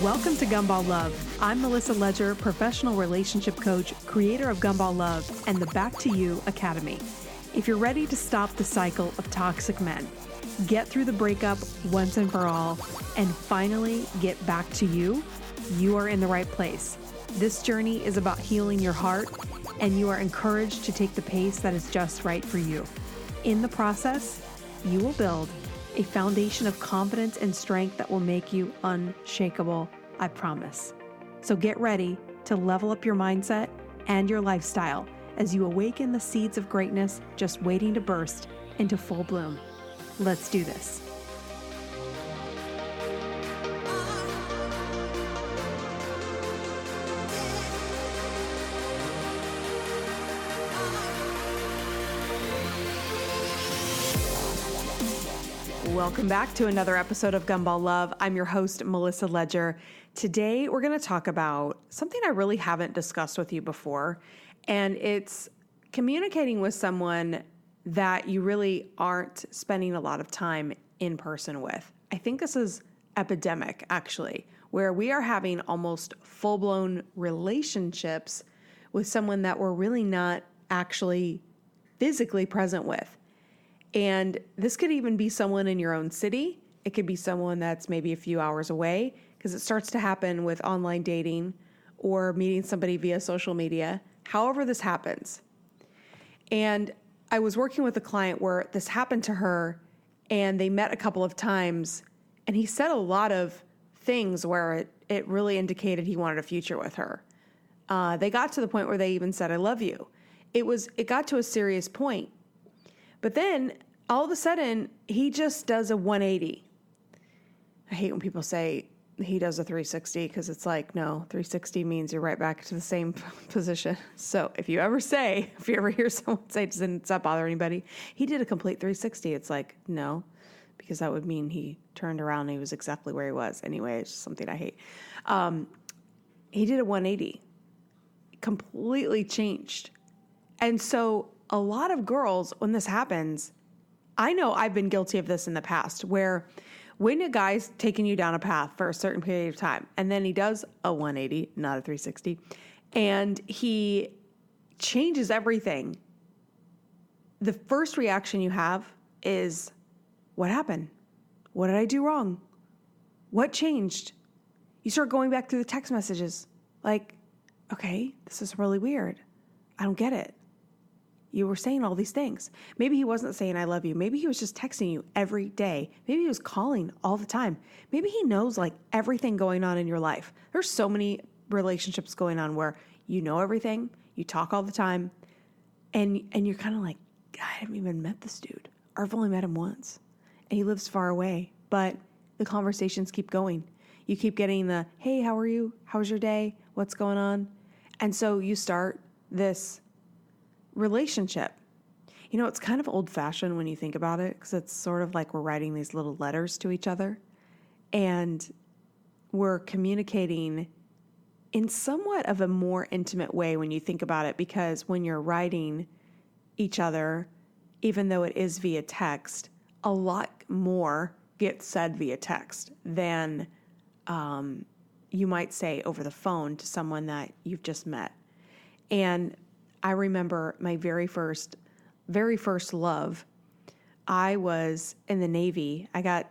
Welcome to Gumball Love. I'm Melissa Ledger, professional relationship coach, creator of Gumball Love and the Back to You Academy. If you're ready to stop the cycle of toxic men, get through the breakup once and for all, and finally get back to you, you are in the right place. This journey is about healing your heart, and you are encouraged to take the pace that is just right for you. In the process, you will build a foundation of confidence and strength that will make you unshakable, I promise. So get ready to level up your mindset and your lifestyle as you awaken the seeds of greatness just waiting to burst into full bloom. Let's do this. Welcome back to another episode of Gumball Love. I'm your host, Melissa Ledger. Today, we're going to talk about something I really haven't discussed with you before, and it's communicating with someone that you really aren't spending a lot of time in person with. I think this is epidemic, actually, where we are having almost full-blown relationships with someone that we're really not actually physically present with. And this could even be someone in your own city. It could be someone that's maybe a few hours away, because it starts to happen with online dating or meeting somebody via social media, however this happens. And I was working with a client where this happened to her, and they met a couple of times, and he said a lot of things where it really indicated he wanted a future with her. They got to the point where they even said, "I love you." It got to a serious point. But then all of a sudden, he just does a 180. I hate when people say he does a 360, because it's like, no, 360 means you're right back to the same position. So if you ever hear someone say, doesn't that bother anybody? He did a complete 360. It's like, no, because that would mean he turned around and he was exactly where he was. Anyway, it's just something I hate. He did a 180, completely changed. And so a lot of girls, when this happens, I know I've been guilty of this in the past, where when a guy's taking you down a path for a certain period of time, and then he does a 180, not a 360, and he changes everything, the first reaction you have is, what happened? What did I do wrong? What changed? You start going back through the text messages like, okay, this is really weird. I don't get it. You were saying all these things. Maybe he wasn't saying I love you. Maybe he was just texting you every day. Maybe he was calling all the time. Maybe he knows like everything going on in your life. There's so many relationships going on where you know everything, you talk all the time, and you're kind of like, I haven't even met this dude. Or I've only met him once. And he lives far away. But the conversations keep going. You keep getting the, hey, how are you? How was your day? What's going on? And so you start this relationship. You know, it's kind of old-fashioned when you think about it, because it's sort of like we're writing these little letters to each other, and we're communicating in somewhat of a more intimate way when you think about it, because when you're writing each other, even though it is via text, a lot more gets said via text than you might say over the phone to someone that you've just met. And I remember my very first love. I was in the Navy. I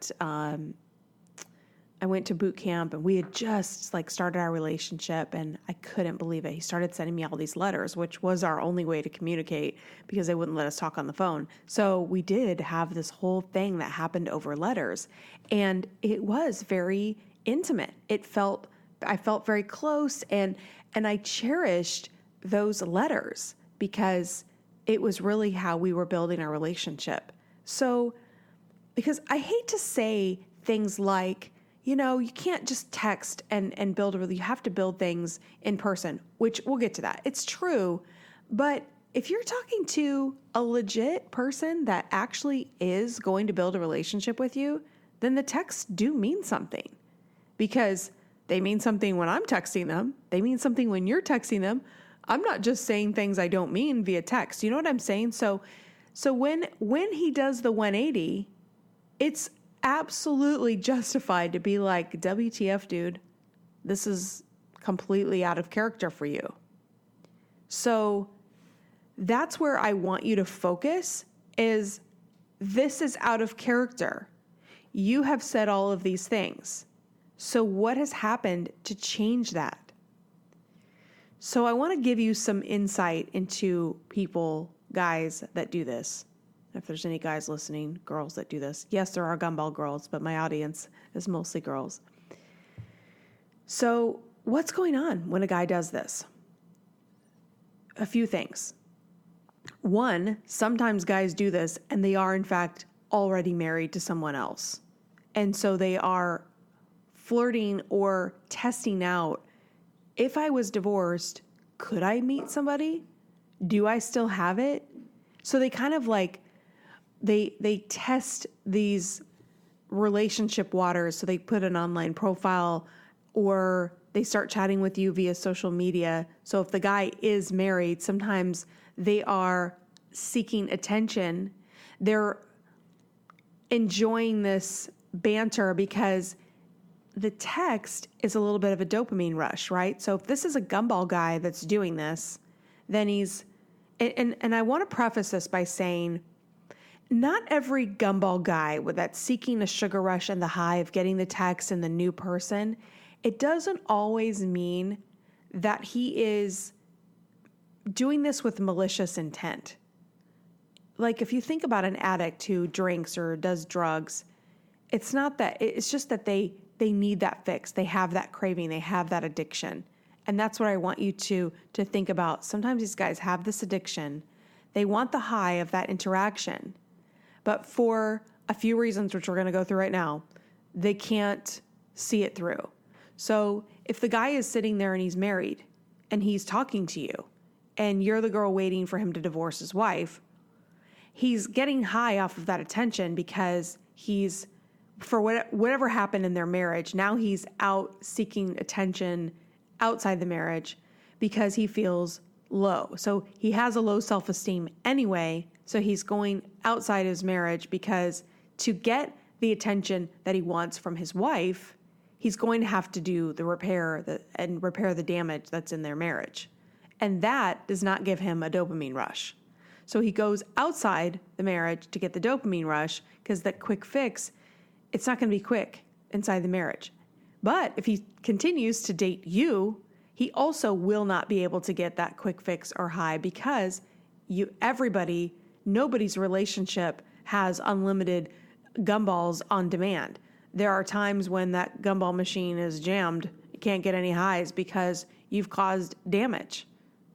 went to boot camp, and we had just like started our relationship, and I couldn't believe it. He started sending me all these letters, which was our only way to communicate, because they wouldn't let us talk on the phone. So we did have this whole thing that happened over letters, and it was very intimate. I felt very close, and I cherished those letters, because it was really how we were building our relationship. So, because I hate to say things like, you know, you can't just text and build you have to build things in person, which we'll get to that. It's true. But if you're talking to a legit person that actually is going to build a relationship with you, then the texts do mean something, because they mean something when I'm texting them. They mean something when you're texting them. I'm not just saying things I don't mean via text. You know what I'm saying? So when he does the 180, it's absolutely justified to be like, WTF, dude. this is completely out of character for you. So that's where I want you to focus, is this is out of character. You have said all of these things. So what has happened to change that? So I want to give you some insight into people, guys, that do this. If there's any guys listening, girls that do this. Yes, there are Gumball girls, but my audience is mostly girls. So what's going on when a guy does this? A few things. One, sometimes guys do this and they are in fact already married to someone else. And so they are flirting or testing out, if I was divorced, could I meet somebody? Do I still have it? So they kind of like, they test these relationship waters. So they put an online profile or they start chatting with you via social media. So if the guy is married, sometimes they are seeking attention. They're enjoying this banter because the text is a little bit of a dopamine rush, right? So if this is a Gumball guy that's doing this, then he's, and I want to preface this by saying, not every Gumball guy that's seeking a sugar rush and the high of getting the text and the new person, it doesn't always mean that he is doing this with malicious intent. Like if you think about an addict who drinks or does drugs, it's not that, it's just that they need that fix. They have that craving. They have that addiction. And that's what I want you to think about. Sometimes these guys have this addiction. They want the high of that interaction. But for a few reasons, which we're going to go through right now, they can't see it through. So if the guy is sitting there and he's married and he's talking to you and you're the girl waiting for him to divorce his wife, he's getting high off of that attention because he's, for whatever happened in their marriage, now he's out seeking attention outside the marriage because he feels low. So he has a low self-esteem anyway, so he's going outside his marriage because to get the attention that he wants from his wife, he's going to have to do the repair and repair the damage that's in their marriage. And that does not give him a dopamine rush. So he goes outside the marriage to get the dopamine rush because that quick fix, it's not going to be quick inside the marriage. But if he continues to date you, he also will not be able to get that quick fix or high because nobody's relationship has unlimited gumballs on demand. There are times when that gumball machine is jammed. You can't get any highs because you've caused damage.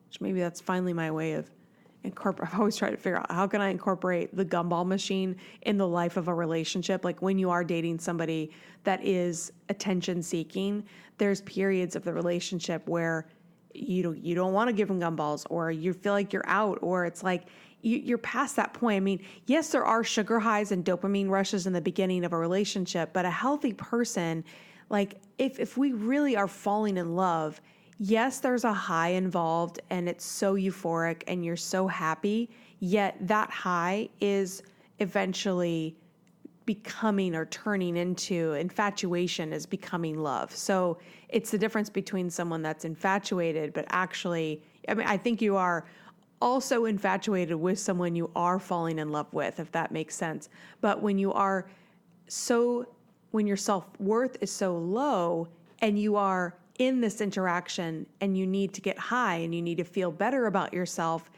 Which maybe that's finally my way of I've always tried to figure out how can I incorporate the gumball machine in the life of a relationship. Like when you are dating somebody that is attention seeking, there's periods of the relationship where you don't want to give them gumballs, or you feel like you're out, or it's like you're past that point. I mean, yes, there are sugar highs and dopamine rushes in the beginning of a relationship, but a healthy person, like if we really are falling in love, yes, there's a high involved and it's so euphoric and you're so happy, yet that high is eventually becoming or turning into infatuation, is becoming love. So it's the difference between someone that's infatuated, but actually, I think you are also infatuated with someone you are falling in love with, if that makes sense. But when your self-worth is so low and you are in this interaction and you need to get high and you need to feel better about yourself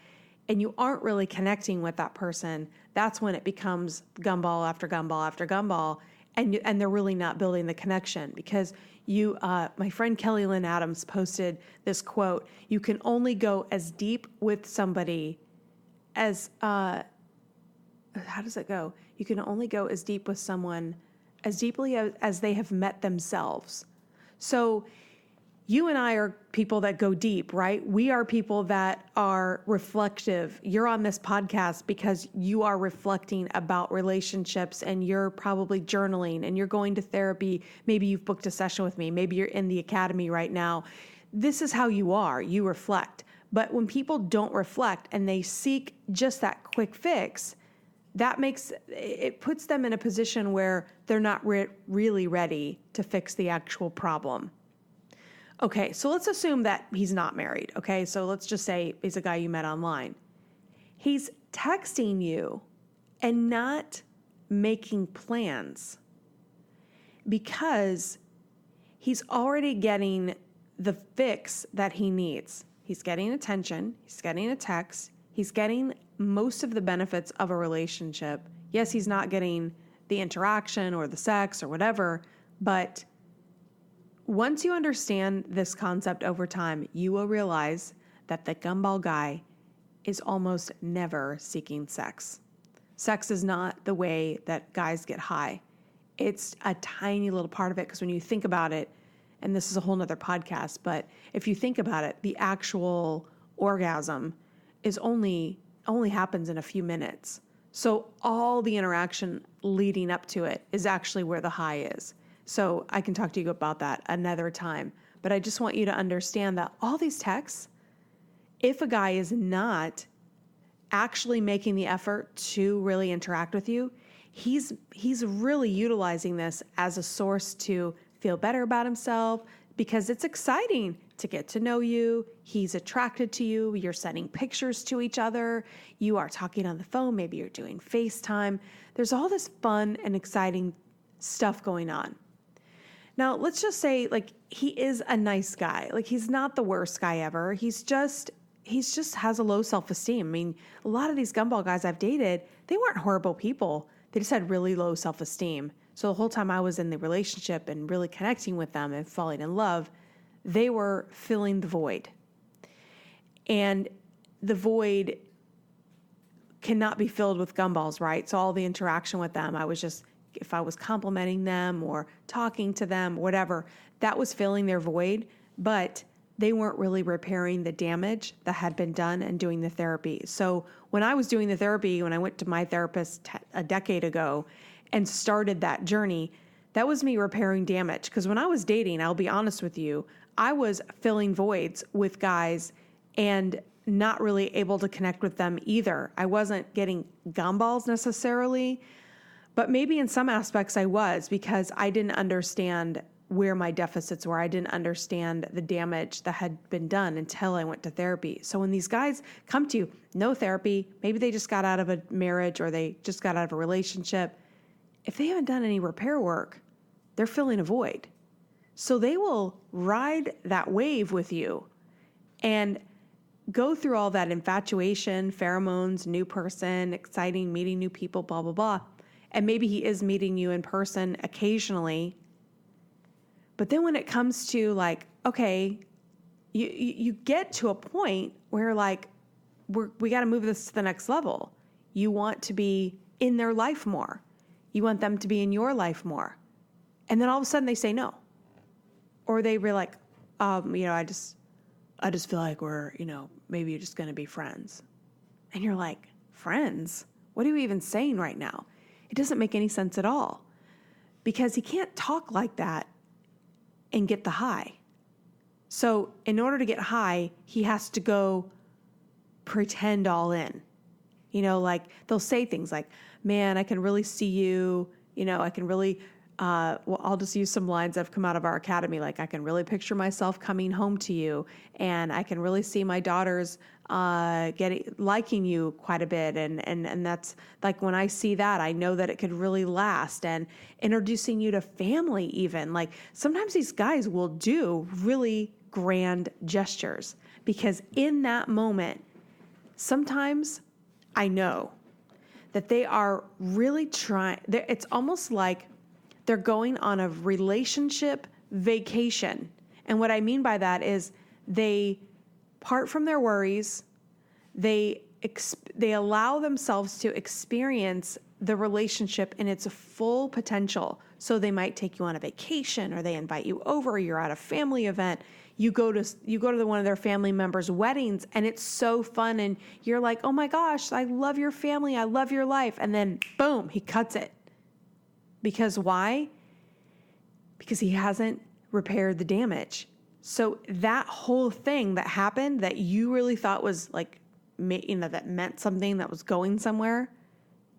and you aren't really connecting with that person, that's when it becomes gumball after gumball after gumball, and they're really not building the connection. Because my friend Kelly Lynn Adams posted this quote: "You can only go as deep with somebody as how does it go? You can only go as deep with someone as deeply as they have met themselves." So you and I are people that go deep, right? We are people that are reflective. You're on this podcast because you are reflecting about relationships, and you're probably journaling and you're going to therapy. Maybe you've booked a session with me. Maybe you're in the academy right now. This is how you are. You reflect. But when people don't reflect and they seek just that quick fix, it puts them in a position where they're not really ready to fix the actual problem. Okay, so let's assume that he's not married. Okay, so let's just say he's a guy you met online. He's texting you and not making plans because he's already getting the fix that he needs. He's getting attention. He's getting a text. He's getting most of the benefits of a relationship. Yes, he's not getting the interaction or the sex or whatever, but once you understand this concept over time, you will realize that the Gumball Guy is almost never seeking sex. Sex is not the way that guys get high. It's a tiny little part of it, because when you think about it, and this is a whole nother podcast, but if you think about it, the actual orgasm is only happens in a few minutes. So all the interaction leading up to it is actually where the high is. So I can talk to you about that another time. But I just want you to understand that all these texts, if a guy is not actually making the effort to really interact with you, he's really utilizing this as a source to feel better about himself, because it's exciting to get to know you. He's attracted to you. You're sending pictures to each other. You are talking on the phone. Maybe you're doing FaceTime. There's all this fun and exciting stuff going on. Now, let's just say, like, he is a nice guy. Like, he's not the worst guy ever. He's just has a low self-esteem. I mean, a lot of these Gumball guys I've dated, they weren't horrible people. They just had really low self-esteem. So the whole time I was in the relationship and really connecting with them and falling in love, they were filling the void. And the void cannot be filled with gumballs, right? So all the interaction with them, if I was complimenting them or talking to them, whatever, that was filling their void, but they weren't really repairing the damage that had been done and doing the therapy. So when I was doing the therapy, when I went to my therapist a decade ago and started that journey, that was me repairing damage. Because when I was dating, I'll be honest with you, I was filling voids with guys and not really able to connect with them either. I wasn't getting gumballs necessarily, but maybe in some aspects I was, because I didn't understand where my deficits were. I didn't understand the damage that had been done until I went to therapy. So when these guys come to you, no therapy, maybe they just got out of a marriage or they just got out of a relationship, if they haven't done any repair work, they're filling a void. So they will ride that wave with you and go through all that infatuation, pheromones, new person, exciting, meeting new people, blah, blah, blah. And maybe he is meeting you in person occasionally. But then when it comes to, like, okay, you get to a point where, like, we got to move this to the next level. You want to be in their life more. You want them to be in your life more. And then all of a sudden they say no. Or they were like, I just feel like we're, maybe you're just going to be friends. And you're like, friends? What are you even saying right now? It doesn't make any sense at all, because he can't talk like that and get the high. So in order to get high, he has to go pretend all in. Like, they'll say things like, man, I can really see you. I can really, I'll just use some lines that have come out of our academy. Like, I can really picture myself coming home to you, and I can really see my daughters liking you quite a bit. And that's like, when I see that, I know that it could really last, and introducing you to family even. Like, sometimes these guys will do really grand gestures, because in that moment, sometimes I know that they are really trying. It's almost like they're going on a relationship vacation. And what I mean by that is they part from their worries. They allow themselves to experience the relationship in its full potential. So they might take you on a vacation, or they invite you over, or you're at a family event. You go to one of their family members' weddings, and it's so fun, and you're like, oh my gosh, I love your family, I love your life. And then boom, he cuts it. Because why? Because he hasn't repaired the damage. So that whole thing that happened that you really thought was like, that meant something, that was going somewhere,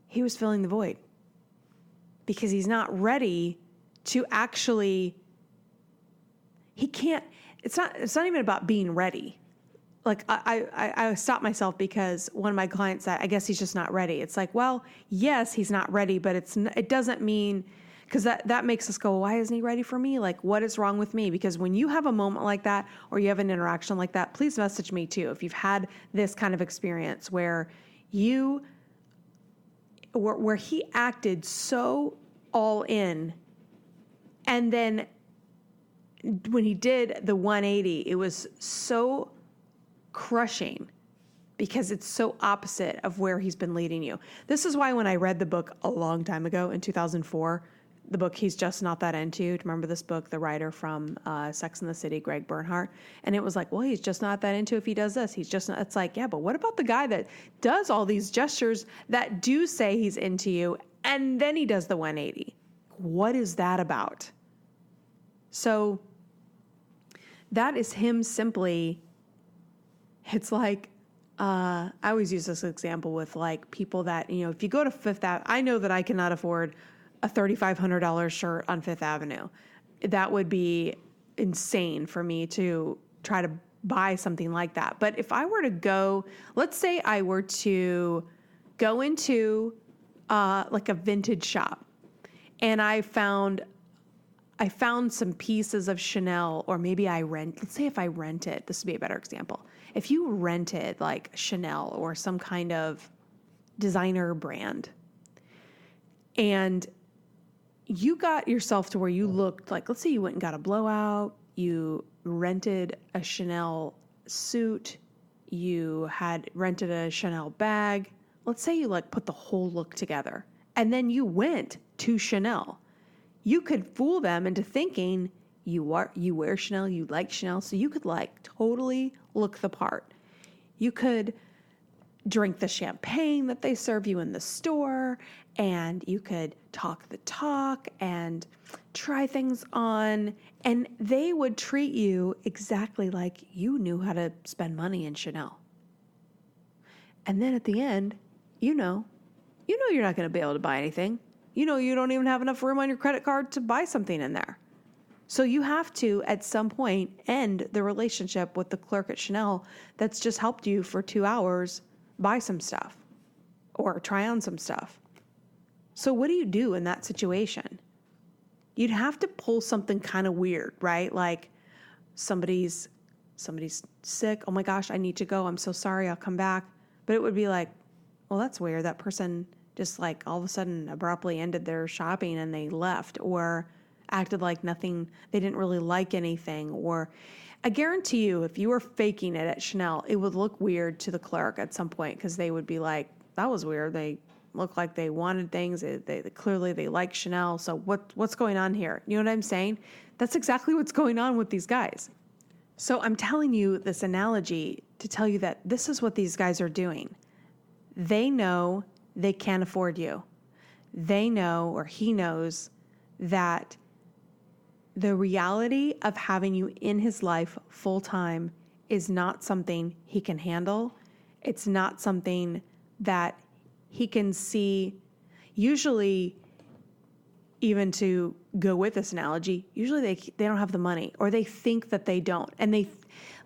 he was filling the void. Because he's not ready to actually, he can't, it's not even about being ready. Like I stopped myself because one of my clients said, I guess he's just not ready. It's like, well, yes, he's not ready, but it doesn't mean, because that makes us go, why isn't he ready for me? Like, what is wrong with me? Because when you have a moment like that, or you have an interaction like that, please message me too. If you've had this kind of experience where where he acted so all in, and then when he did the 180, it was so crushing because it's so opposite of where he's been leading you. This is why when I read the book a long time ago in 2004, the book He's Just Not That Into, do you remember this book, the writer from Sex and the City, Greg Bernhardt? And it was like, well, he's just not that into if he does this. He's just not, it's like, yeah, but what about the guy that does all these gestures that do say he's into you, and then he does the 180? What is that about? So that is him simply, it's like, I always use this example with like people that, if you go to Fifth Avenue, I know that I cannot afford a $3,500 shirt on Fifth Avenue. That would be insane for me to try to buy something like that. But if I were to go, let's say I were to go into like a vintage shop, and I found some pieces of Chanel, or maybe let's say if I rented, this would be a better example. If you rented like Chanel or some kind of designer brand, and you got yourself to where you looked like, let's say you went and got a blowout, you rented a Chanel suit, you had rented a Chanel bag. Let's say you like put the whole look together, and then you went to Chanel. You could fool them into thinking you wear Chanel, you like Chanel, so you could like totally look the part. You could drink the champagne that they serve you in the store, and you could talk the talk and try things on, and they would treat you exactly like you knew how to spend money in Chanel. And then at the end, you know you're not going to be able to buy anything. You don't even have enough room on your credit card to buy something in there. So you have to, at some point, end the relationship with the clerk at Chanel that's just helped you for 2 hours buy some stuff or try on some stuff. So what do you do in that situation? You'd have to pull something kind of weird, right? Like somebody's sick. Oh my gosh, I need to go. I'm so sorry. I'll come back. But it would be like, well, that's weird. That person just like all of a sudden abruptly ended their shopping and they left, or acted like nothing, they didn't really like anything. Or I guarantee you, if you were faking it at Chanel, it would look weird to the clerk at some point, because they would be like, that was weird. They looked like they wanted things. They clearly they like Chanel. So what's going on here? You know what I'm saying? That's exactly what's going on with these guys. So I'm telling you this analogy to tell you that this is what these guys are doing. They know they can't afford you. They know, or he knows, that the reality of having you in his life full time is not something he can handle. It's not something that he can see. Usually, even to go with this analogy, usually they don't have the money, or they think that they don't. And they,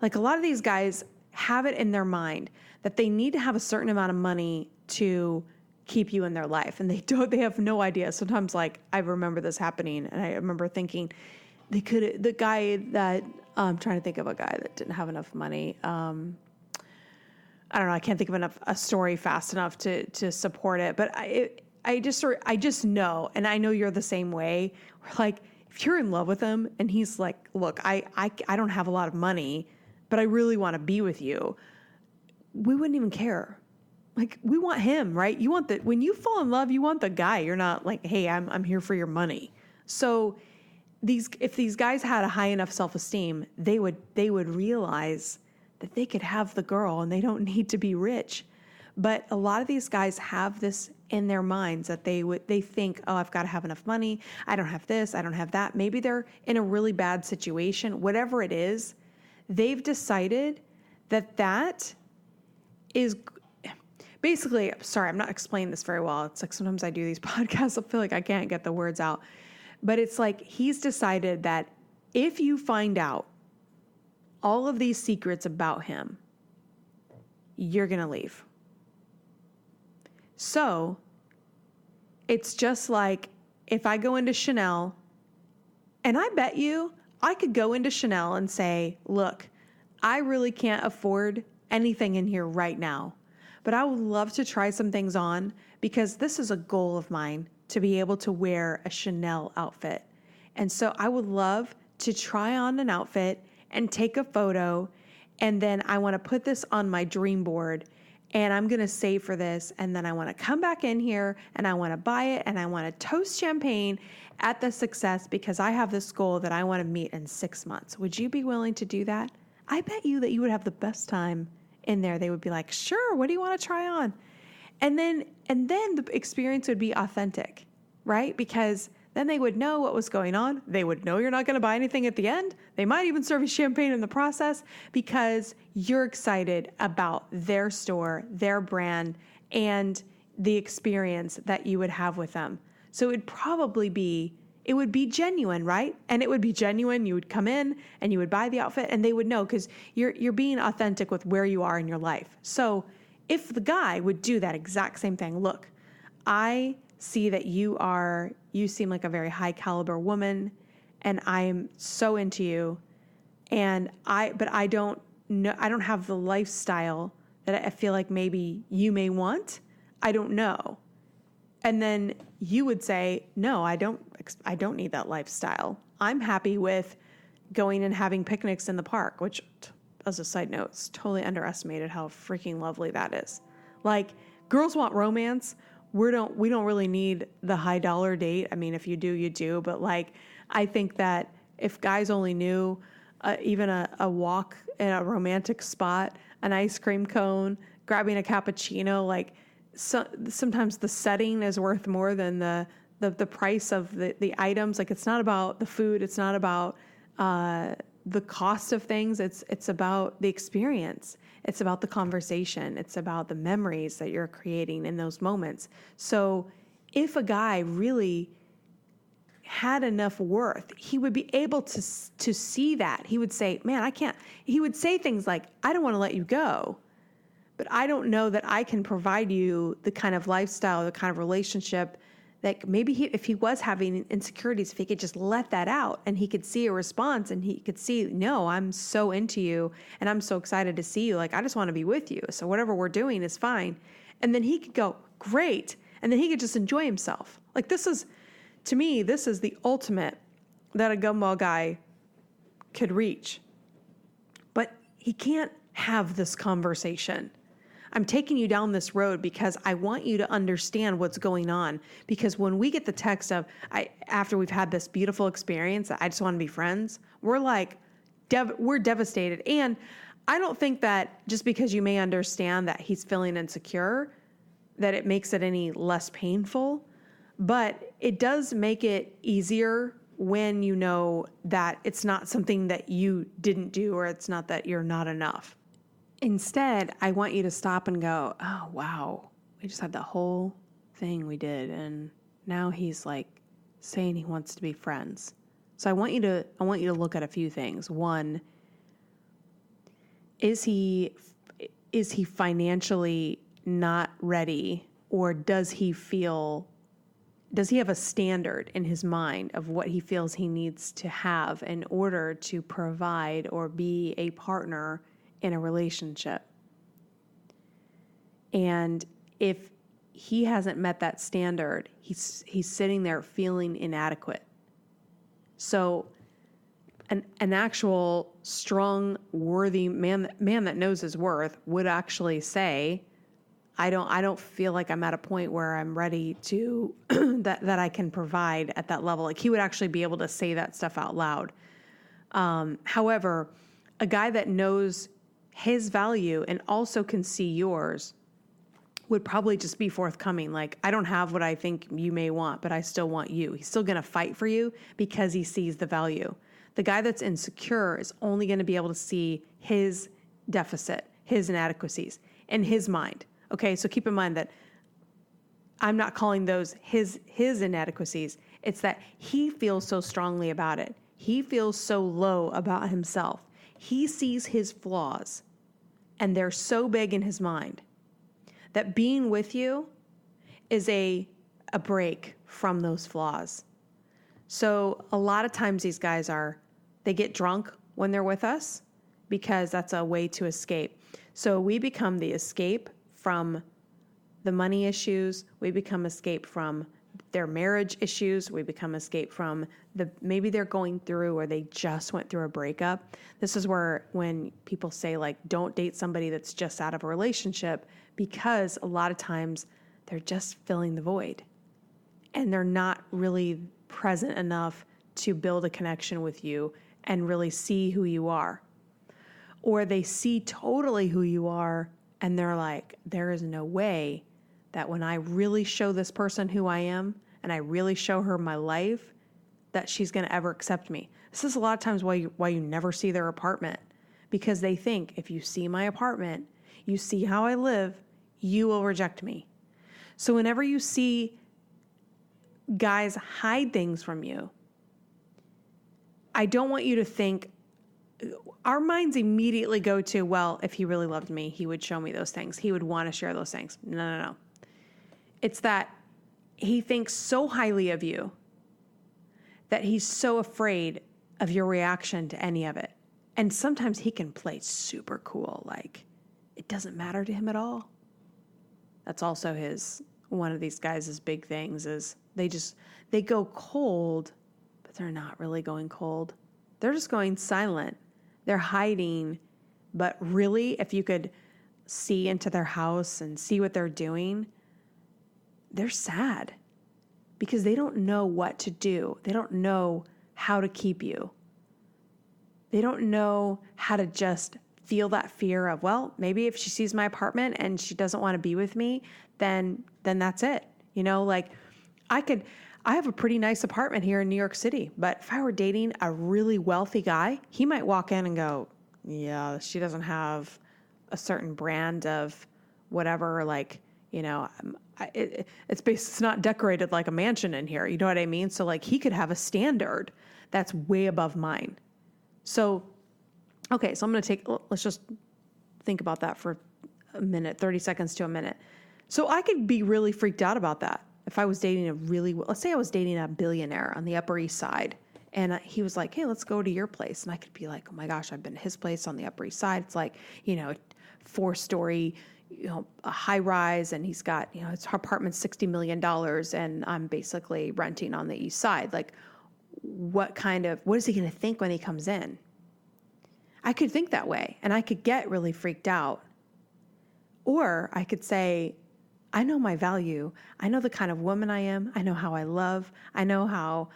like a lot of these guys have it in their mind that they need to have a certain amount of money to keep you in their life. And they have no idea. Sometimes, like, I remember this happening, and I remember thinking I'm trying to think of a guy that didn't have enough money. I don't know. I can't think of a story fast enough to support it, but I just know, and I know you're the same way. Like, if you're in love with him and he's like, look, I don't have a lot of money, but I really want to be with you, we wouldn't even care. Like, we want him, right? When you fall in love, you want the guy. You're not like, hey, I'm here for your money. So if these guys had a high enough self-esteem, they would realize that they could have the girl and they don't need to be rich. But a lot of these guys have this in their minds that they think, oh, I've got to have enough money. I don't have this. I don't have that. Maybe they're in a really bad situation. Whatever it is, they've decided that is basically, sorry, I'm not explaining this very well. It's like sometimes I do these podcasts, I feel like I can't get the words out. But it's like he's decided that if you find out all of these secrets about him, you're going to leave. So it's just like if I go into Chanel, and I bet you I could go into Chanel and say, look, I really can't afford anything in here right now, but I would love to try some things on because this is a goal of mine to be able to wear a Chanel outfit. And so I would love to try on an outfit and take a photo, and then I want to put this on my dream board, and I'm going to save for this, and then I want to come back in here and I want to buy it, and I want to toast champagne at the success because I have this goal that I want to meet in 6 months. Would you be willing to do that? I bet you that you would have the best time in there. They would be like, sure, what do you want to try on? And then the experience would be authentic, right? Because then they would know what was going on. They would know you're not going to buy anything at the end. They might even serve you champagne in the process because you're excited about their store, their brand, and the experience that you would have with them. So it would be genuine, right? And it would be genuine. You would come in and you would buy the outfit, and they would know because you're being authentic with where you are in your life. So if the guy would do that exact same thing, look, I see that you seem like a very high caliber woman, and I'm so into you, but I don't have the lifestyle that I feel like maybe you may want. I don't know. And then you would say, no, I don't need that lifestyle. I'm happy with going and having picnics in the park, which, as a side note, it's totally underestimated how freaking lovely that is. Like, girls want romance. We don't really need the high dollar date. I mean, if you do, you do. But like, I think that if guys only knew even a walk in a romantic spot, an ice cream cone, grabbing a cappuccino, like sometimes the setting is worth more than the price of the items. Like, it's not about the food. It's not about the cost of things. It's about the experience. It's about the conversation. It's about the memories that you're creating in those moments. So if a guy really had enough worth, he would be able to see that. He would say, man, I can't. He would say things like, I don't want to let you go, but I don't know that I can provide you the kind of lifestyle, the kind of relationship that maybe if he was having insecurities, if he could just let that out and he could see a response and he could see, no, I'm so into you and I'm so excited to see you. Like, I just want to be with you. So whatever we're doing is fine. And then he could go, great. And then he could just enjoy himself. Like, to me, this is the ultimate that a gumball guy could reach. But he can't have this conversation. I'm taking you down this road because I want you to understand what's going on. Because when we get the text of, after we've had this beautiful experience, I just want to be friends, we're like, we're devastated. And I don't think that just because you may understand that he's feeling insecure, that it makes it any less painful. But it does make it easier when you know that it's not something that you didn't do, or it's not that you're not enough. Instead, I want you to stop and go, oh, wow, we just had the whole thing we did, and now he's like saying he wants to be friends. So I want you to look at a few things. One, is he financially not ready, or does he have a standard in his mind of what he feels he needs to have in order to provide or be a partner in a relationship? And if he hasn't met that standard, he's sitting there feeling inadequate. So an actual strong, worthy man that knows his worth would actually say, I don't feel like I'm at a point where I'm ready to that I can provide at that level. Like, he would actually be able to say that stuff out loud. However, a guy that knows his value and also can see yours would probably just be forthcoming. Like, I don't have what I think you may want, but I still want you. He's still going to fight for you because he sees the value. The guy that's insecure is only going to be able to see his deficit, his inadequacies in his mind. Okay, so keep in mind that I'm not calling those his inadequacies. It's that he feels so strongly about it. He feels so low about himself. He sees his flaws, and they're so big in his mind that being with you is a break from those flaws. So a lot of times these guys they get drunk when they're with us because that's a way to escape. So we become the escape from the money issues. We become escape from their marriage issues. We become escape from maybe they're going through or they just went through a breakup. This is where when people say like, don't date somebody that's just out of a relationship, because a lot of times they're just filling the void and they're not really present enough to build a connection with you and really see who you are. Or they see totally who you are and they're like, there is no way that when I really show this person who I am and I really show her my life, that she's going to ever accept me. This is a lot of times why you never see their apartment, because they think if you see my apartment, you see how I live, you will reject me. So whenever you see guys hide things from you, I don't want you to think, our minds immediately go to, well, if he really loved me, he would show me those things. He would want to share those things. No. It's that he thinks so highly of you that he's so afraid of your reaction to any of it. And sometimes he can play super cool, like it doesn't matter to him at all. That's also one of these guys' big things is they go cold, but they're not really going cold. They're just going silent. They're hiding. But really, if you could see into their house and see what they're doing, they're sad because they don't know what to do. They don't know how to keep you. They don't know how to just feel that fear of, well, maybe if she sees my apartment and she doesn't want to be with me, then that's it. You know, like I have a pretty nice apartment here in New York City, but if I were dating a really wealthy guy, he might walk in and go, yeah, she doesn't have a certain brand of whatever, like, you know, it's not decorated like a mansion in here. You know what I mean? So like he could have a standard that's way above mine. So, okay, so let's just think about that for a minute, 30 seconds to a minute. So I could be really freaked out about that. If I was dating let's say I was dating a billionaire on the Upper East Side and he was like, hey, let's go to your place. And I could be like, oh my gosh, I've been to his place on the Upper East Side. It's like, you know, 4-story, you know, a high rise, and he's got, you know, his apartment's $60 million and I'm basically renting on the East Side. Like what is he going to think when he comes in? I could think that way and I could get really freaked out. Or I could say, I know my value. I know the kind of woman I am. I know how I love. I know how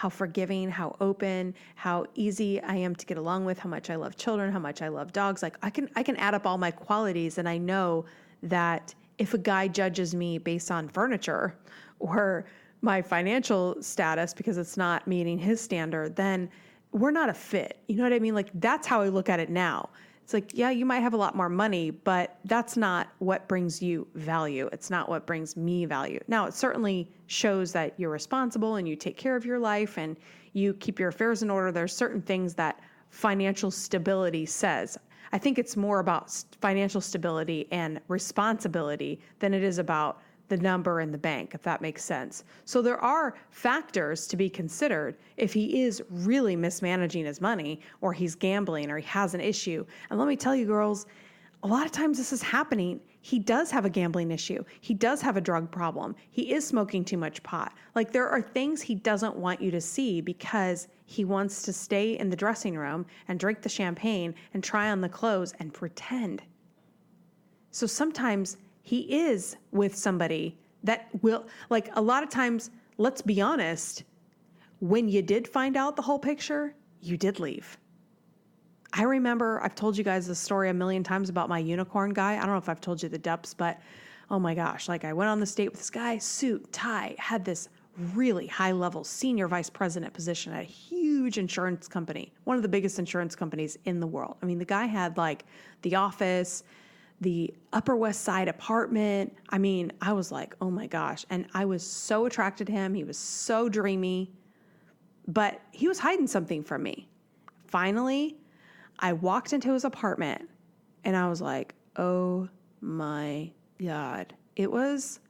forgiving, how open, how easy I am to get along with, how much I love children, how much I love dogs. Like I can add up all my qualities, and I know that if a guy judges me based on furniture or my financial status because it's not meeting his standard, then we're not a fit. You know what I mean? Like that's how I look at it now. It's like, yeah, you might have a lot more money, but that's not what brings you value. It's not what brings me value. Now, it certainly shows that you're responsible and you take care of your life and you keep your affairs in order. There's certain things that financial stability says. I think it's more about financial stability and responsibility than it is about the number in the bank, if that makes sense. So there are factors to be considered if he is really mismanaging his money or he's gambling or he has an issue. And let me tell you, girls, a lot of times this is happening. He does have a gambling issue. He does have a drug problem. He is smoking too much pot. Like there are things he doesn't want you to see because he wants to stay in the dressing room and drink the champagne and try on the clothes and pretend. So sometimes he is with somebody that will, like a lot of times, let's be honest, when you did find out the whole picture, you did leave. I remember, I've told you guys this story a million times about my unicorn guy. I don't know if I've told you the depths, but oh my gosh, like I went on this date with this guy, suit, tie, had this really high level senior vice president position at a huge insurance company, one of the biggest insurance companies in the world. I mean, the guy had like the office, the Upper West Side apartment. I mean, I was like, oh my gosh. And I was so attracted to him. He was so dreamy. but he was hiding something from me. Finally, I walked into his apartment and I was like, oh my God. It was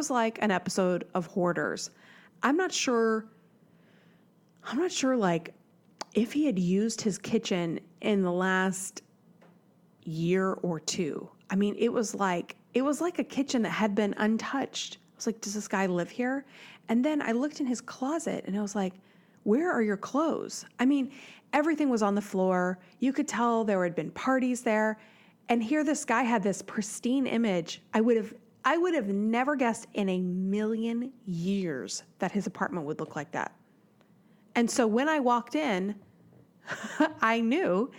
like an episode of Hoarders. I'm not sure like if he had used his kitchen in the last year or two. I mean, it was like a kitchen that had been untouched. I was like, does this guy live here? And then I looked in his closet and I was like, where are your clothes? I mean, everything was on the floor. You could tell there had been parties there. And here this guy had this pristine image. I would have never guessed in a million years that his apartment would look like that. And so when I walked in, I knew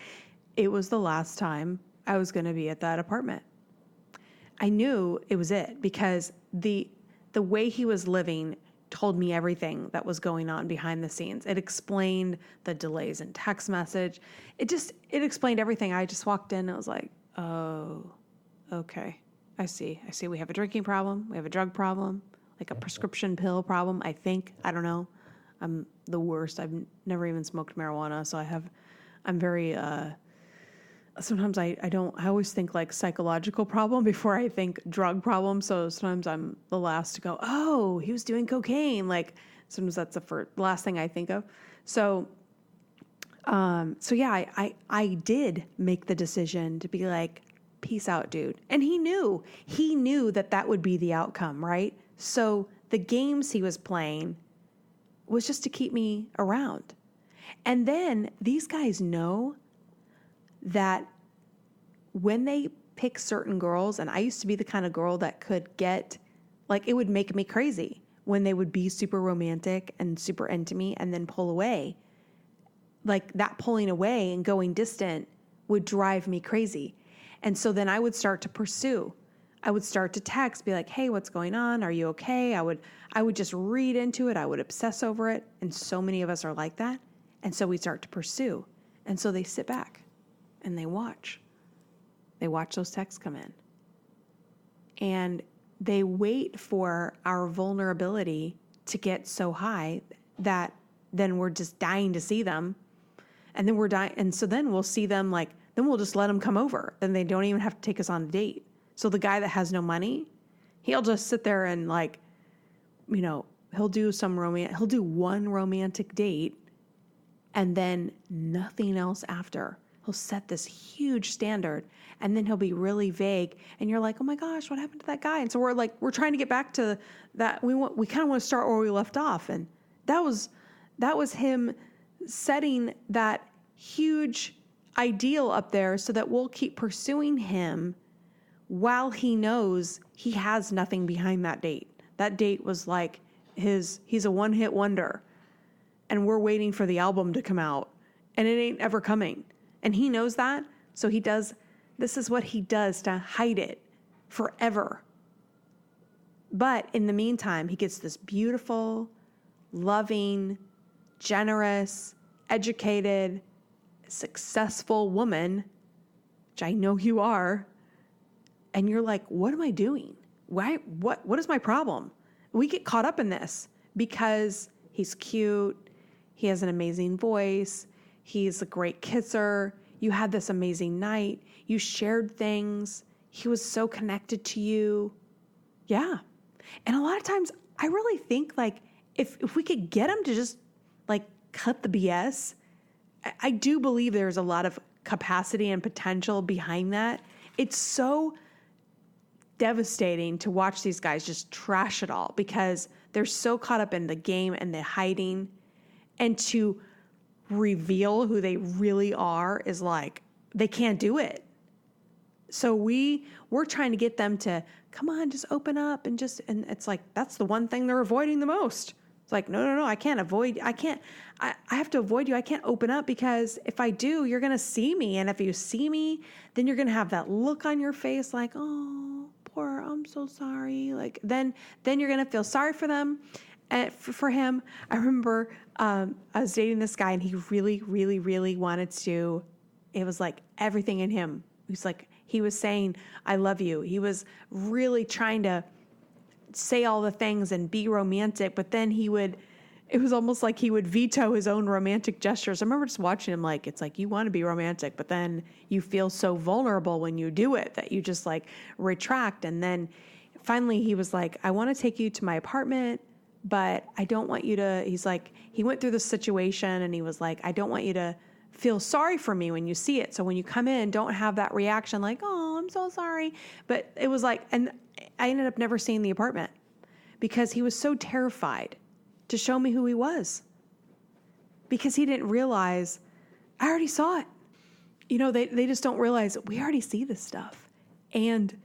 it was the last time I was going to be at that apartment. I knew it was it because the way he was living told me everything that was going on behind the scenes. It explained the delays in text message. It explained everything. I just walked in and I was like, oh, okay. I see. We have a drinking problem. We have a drug problem, like a prescription pill problem. I think, I don't know. I'm the worst. I've never even smoked marijuana. So I'm very, sometimes I always think like psychological problem before I think drug problem. So sometimes I'm the last to go, oh, he was doing cocaine. Like sometimes that's the last thing I think of. So yeah, I did make the decision to be like, peace out, dude. And he knew that would be the outcome, right? So the games he was playing was just to keep me around. And then these guys know that when they pick certain girls, and I used to be the kind of girl that could get, like, it would make me crazy when they would be super romantic and super into me and then pull away. Like that pulling away and going distant would drive me crazy. And so then I would start to pursue. I would start to text, be like, hey, what's going on? Are you okay? I would just read into it. I would obsess over it. And so many of us are like that. And so we start to pursue. And so they sit back and they watch. They watch those texts come in. And they wait for our vulnerability to get so high that then we're just dying to see them. And then we're dying. And so then we'll see them like, then we'll just let them come over. Then they don't even have to take us on a date. So the guy that has no money, he'll just sit there and like, you know, he'll do one romantic date and then nothing else after. He'll set this huge standard and then he'll be really vague. And you're like, oh my gosh, what happened to that guy? And so we're trying to get back to that. We kind of want to start where we left off. And that was him setting that huge ideal up there so that we'll keep pursuing him while he knows he has nothing behind that date. That date was like he's a one-hit wonder. And we're waiting for the album to come out. And it ain't ever coming. And he knows that. So this is what he does to hide it forever. But in the meantime, he gets this beautiful, loving, generous, educated, successful woman, which I know you are. And you're like, what am I doing? Why? What is my problem? We get caught up in this because he's cute. He has an amazing voice. He's a great kisser. You had this amazing night. You shared things. He was so connected to you. Yeah. And a lot of times I really think like if we could get him to just like cut the BS, I do believe there's a lot of capacity and potential behind that. It's so devastating to watch these guys just trash it all because they're so caught up in the game and the hiding, and to reveal who they really are is like, they can't do it. So we're trying to get them to, come on, just open up and it's like, that's the one thing they're avoiding the most. It's like, no, I have to avoid you. I can't open up because if I do, you're going to see me. And if you see me, then you're going to have that look on your face like, oh, poor, I'm so sorry. Like, then you're going to feel sorry for them. And for him, I remember I was dating this guy and he really, really, really wanted to, it was like everything in him. He was saying, I love you. He was really trying to say all the things and be romantic, but then he would it was almost like he would veto his own romantic gestures. I remember just watching him, like, it's like you want to be romantic, but then you feel so vulnerable when you do it that you just like retract. And then finally he was like, I want to take you to my apartment, but I don't want you to, he's like, he went through this situation and he was like, I don't want you to feel sorry for me when you see it. So when you come in, don't have that reaction like, oh, I'm so sorry. But it was like, and I ended up never seeing the apartment because he was so terrified to show me who he was, because he didn't realize I already saw it. You know, they just don't realize we already see this stuff, and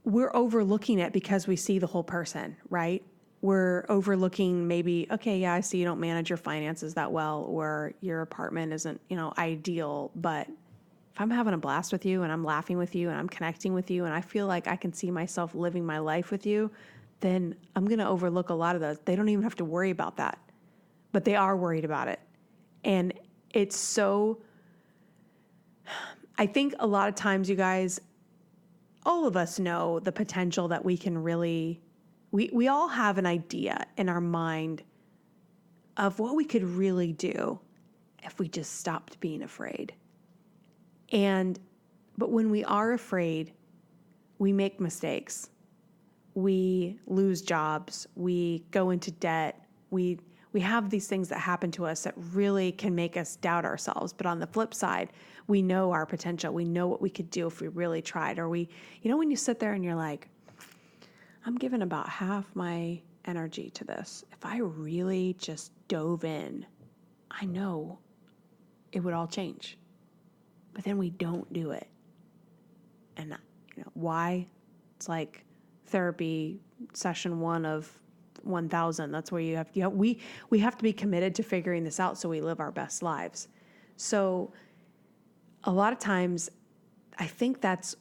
we're overlooking it because we see the whole person, right? We're overlooking maybe, okay, yeah, I see you don't manage your finances that well, or your apartment isn't, ideal, but if I'm having a blast with you and I'm laughing with you and I'm connecting with you and I feel like I can see myself living my life with you, then I'm going to overlook a lot of those. They don't even have to worry about that, but they are worried about it. And it's so, I think a lot of times, you guys, all of us know the potential that we can really, we all have an idea in our mind of what we could really do if we just stopped being afraid. But when we are afraid, we make mistakes. We lose jobs, we go into debt, we have these things that happen to us that really can make us doubt ourselves. But on the flip side, we know our potential. We know what we could do if we really tried. Or when you sit there and you're like, I'm giving about half my energy to this. If I really just dove in, I know it would all change. But then we don't do it. And why? It's like therapy session 1 of 1,000. That's where we have to be committed to figuring this out so we live our best lives. So a lot of times I think that's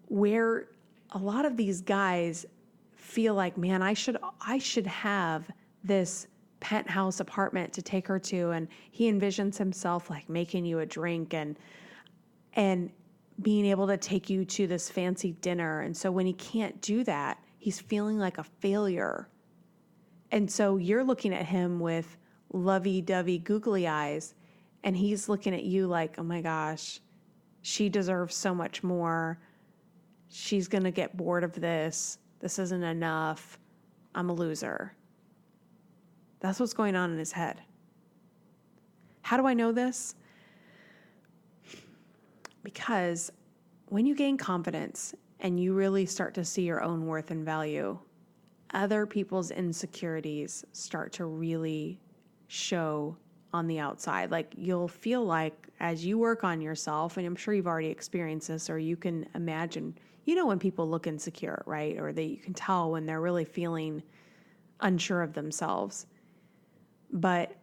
where a lot of these guys feel like, man, I should have this penthouse apartment to take her to. And he envisions himself like making you a drink and being able to take you to this fancy dinner. And so when he can't do that, he's feeling like a failure. And so you're looking at him with lovey-dovey googly eyes, and he's looking at you like, oh my gosh, she deserves so much more. She's going to get bored of this. This isn't enough. I'm a loser. That's what's going on in his head. How do I know this? Because when you gain confidence and you really start to see your own worth and value, other people's insecurities start to really show on the outside. Like you'll feel like as you work on yourself, and I'm sure you've already experienced this, or you can imagine, when people look insecure, right? Or you can tell when they're really feeling unsure of themselves. But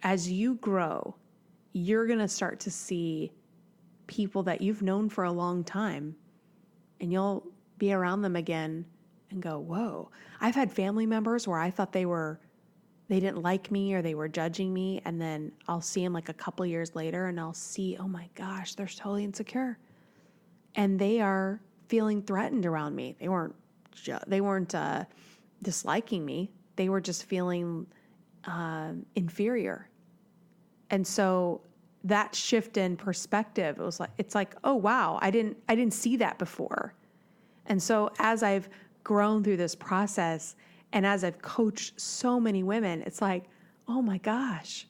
as you grow, you're going to start to see people that you've known for a long time, and you'll be around them again and go, whoa. I've had family members where I thought they didn't like me or they were judging me, and then I'll see them like a couple years later and I'll see, oh my gosh, they're totally insecure. And they are feeling threatened around me. They weren't disliking me. They were just feeling inferior. And so that shift in perspective, it's like, oh wow, I didn't see that before. And so as I've grown through this process and as I've coached so many women, it's like, oh my gosh,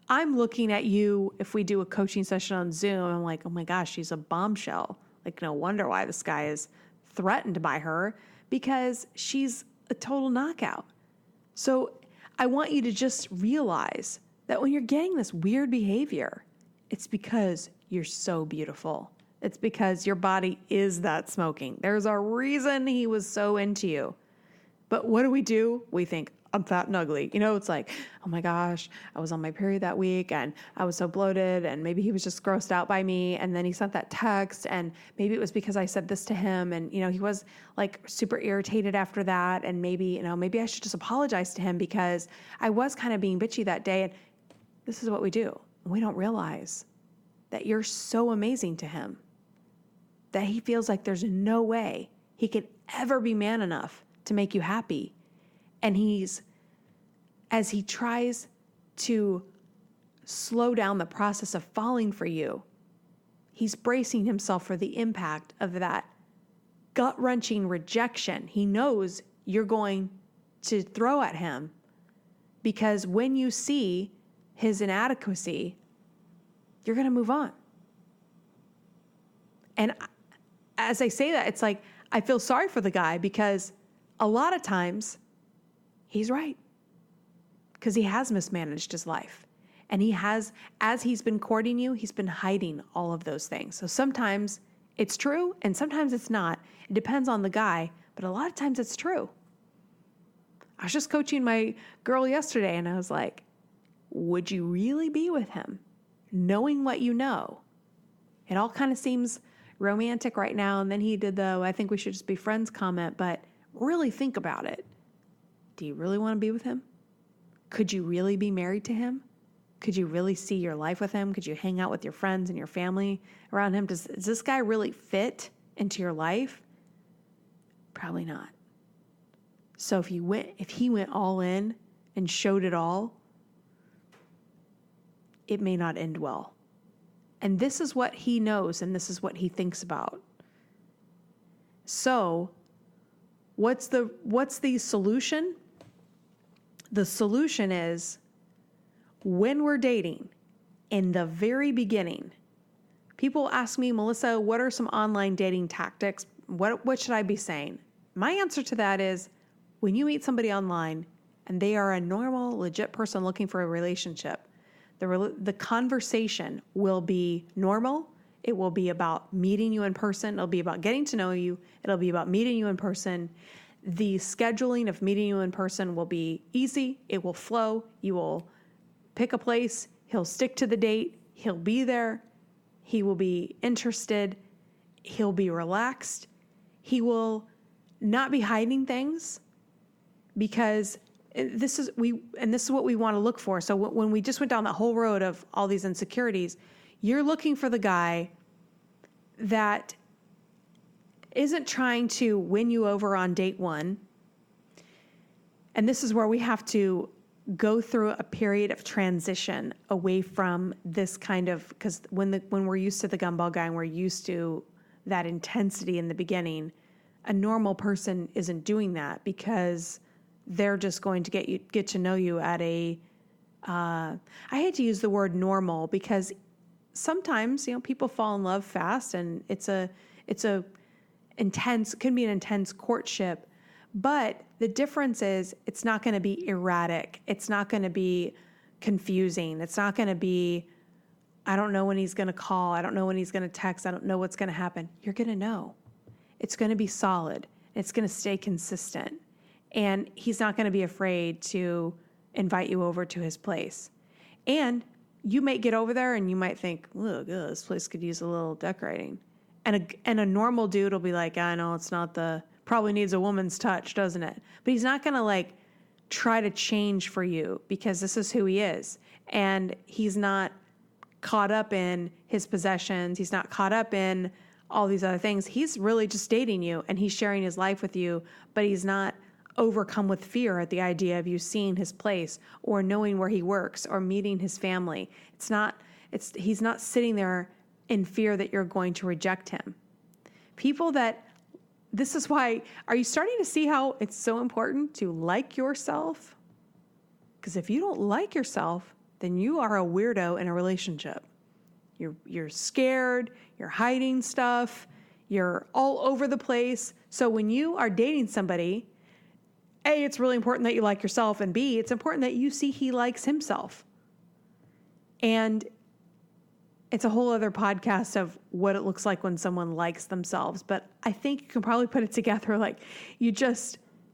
I'm looking at you. If we do a coaching session on Zoom, I'm like, oh my gosh, she's a bombshell. Like, no wonder why this guy is threatened by her, because she's a total knockout. So I want you to just realize that when you're getting this weird behavior, it's because you're so beautiful. It's because your body is that smoking. There's a reason he was so into you. But what do? We think, I'm fat and ugly. It's like, oh my gosh, I was on my period that week and I was so bloated, and maybe he was just grossed out by me. And then he sent that text, and maybe it was because I said this to him, and, he was like super irritated after that. And maybe I should just apologize to him because I was kind of being bitchy that day. And this is what we do. We don't realize that you're so amazing to him that he feels like there's no way he could ever be man enough to make you happy. And he's as he tries to slow down the process of falling for you, he's bracing himself for the impact of that gut-wrenching rejection he knows you're going to throw at him, because when you see his inadequacy, you're going to move on. And as I say that, it's like I feel sorry for the guy, because a lot of times he's right, because he has mismanaged his life. And he has, as he's been courting you, he's been hiding all of those things. So sometimes it's true and sometimes it's not. It depends on the guy, but a lot of times it's true. I was just coaching my girl yesterday and I was like, would you really be with him knowing what you know? It all kind of seems romantic right now. And then he did the, I think we should just be friends comment, but really think about it. Do you really want to be with him? Could you really be married to him? Could you really see your life with him? Could you hang out with your friends and your family around him? Does this guy really fit into your life? Probably not. So if he went all in and showed it all, it may not end well. And this is what he knows, and this is what he thinks about. So, what's the solution? The solution is, when we're dating, in the very beginning, people ask me, Melissa, what are some online dating tactics? What should I be saying? My answer to that is, when you meet somebody online and they are a normal, legit person looking for a relationship, the conversation will be normal. It will be about meeting you in person. It'll be about getting to know you. It'll be about meeting you in person. The scheduling of meeting you in person will be easy. It will flow. You will pick a place. He'll stick to the date. He'll be there. He will be interested. He'll be relaxed. He will not be hiding things, because this is what we want to look for. So when we just went down that whole road of all these insecurities, you're looking for the guy that isn't trying to win you over on date one. And this is where we have to go through a period of transition away from this kind of, because when we're used to the Gumball Guy and we're used to that intensity in the beginning, a normal person isn't doing that, because they're just going to get to know you at a, I hate to use the word normal, because sometimes, people fall in love fast, and it can be an intense courtship, but the difference is it's not going to be erratic. It's not going to be confusing. It's not going to be, I don't know when he's going to call. I don't know when he's going to text. I don't know what's going to happen. You're going to know. It's going to be solid. It's going to stay consistent. And he's not going to be afraid to invite you over to his place. And you might get over there and you might think, look, this place could use a little decorating. And a normal dude will be like, I know it's not probably needs a woman's touch, doesn't it? But he's not going to try to change for you, because this is who he is. And he's not caught up in his possessions. He's not caught up in all these other things. He's really just dating you, and he's sharing his life with you, but he's not overcome with fear at the idea of you seeing his place or knowing where he works or meeting his family. He's not sitting there in fear that you're going to reject him. This is why, are you starting to see how it's so important to like yourself? Because if you don't like yourself, then you are a weirdo in a relationship. You're scared, you're hiding stuff, you're all over the place. So when you are dating somebody, A, it's really important that you like yourself, and B, it's important that you see he likes himself. And it's a whole other podcast of what it looks like when someone likes themselves. But I think you can probably put it together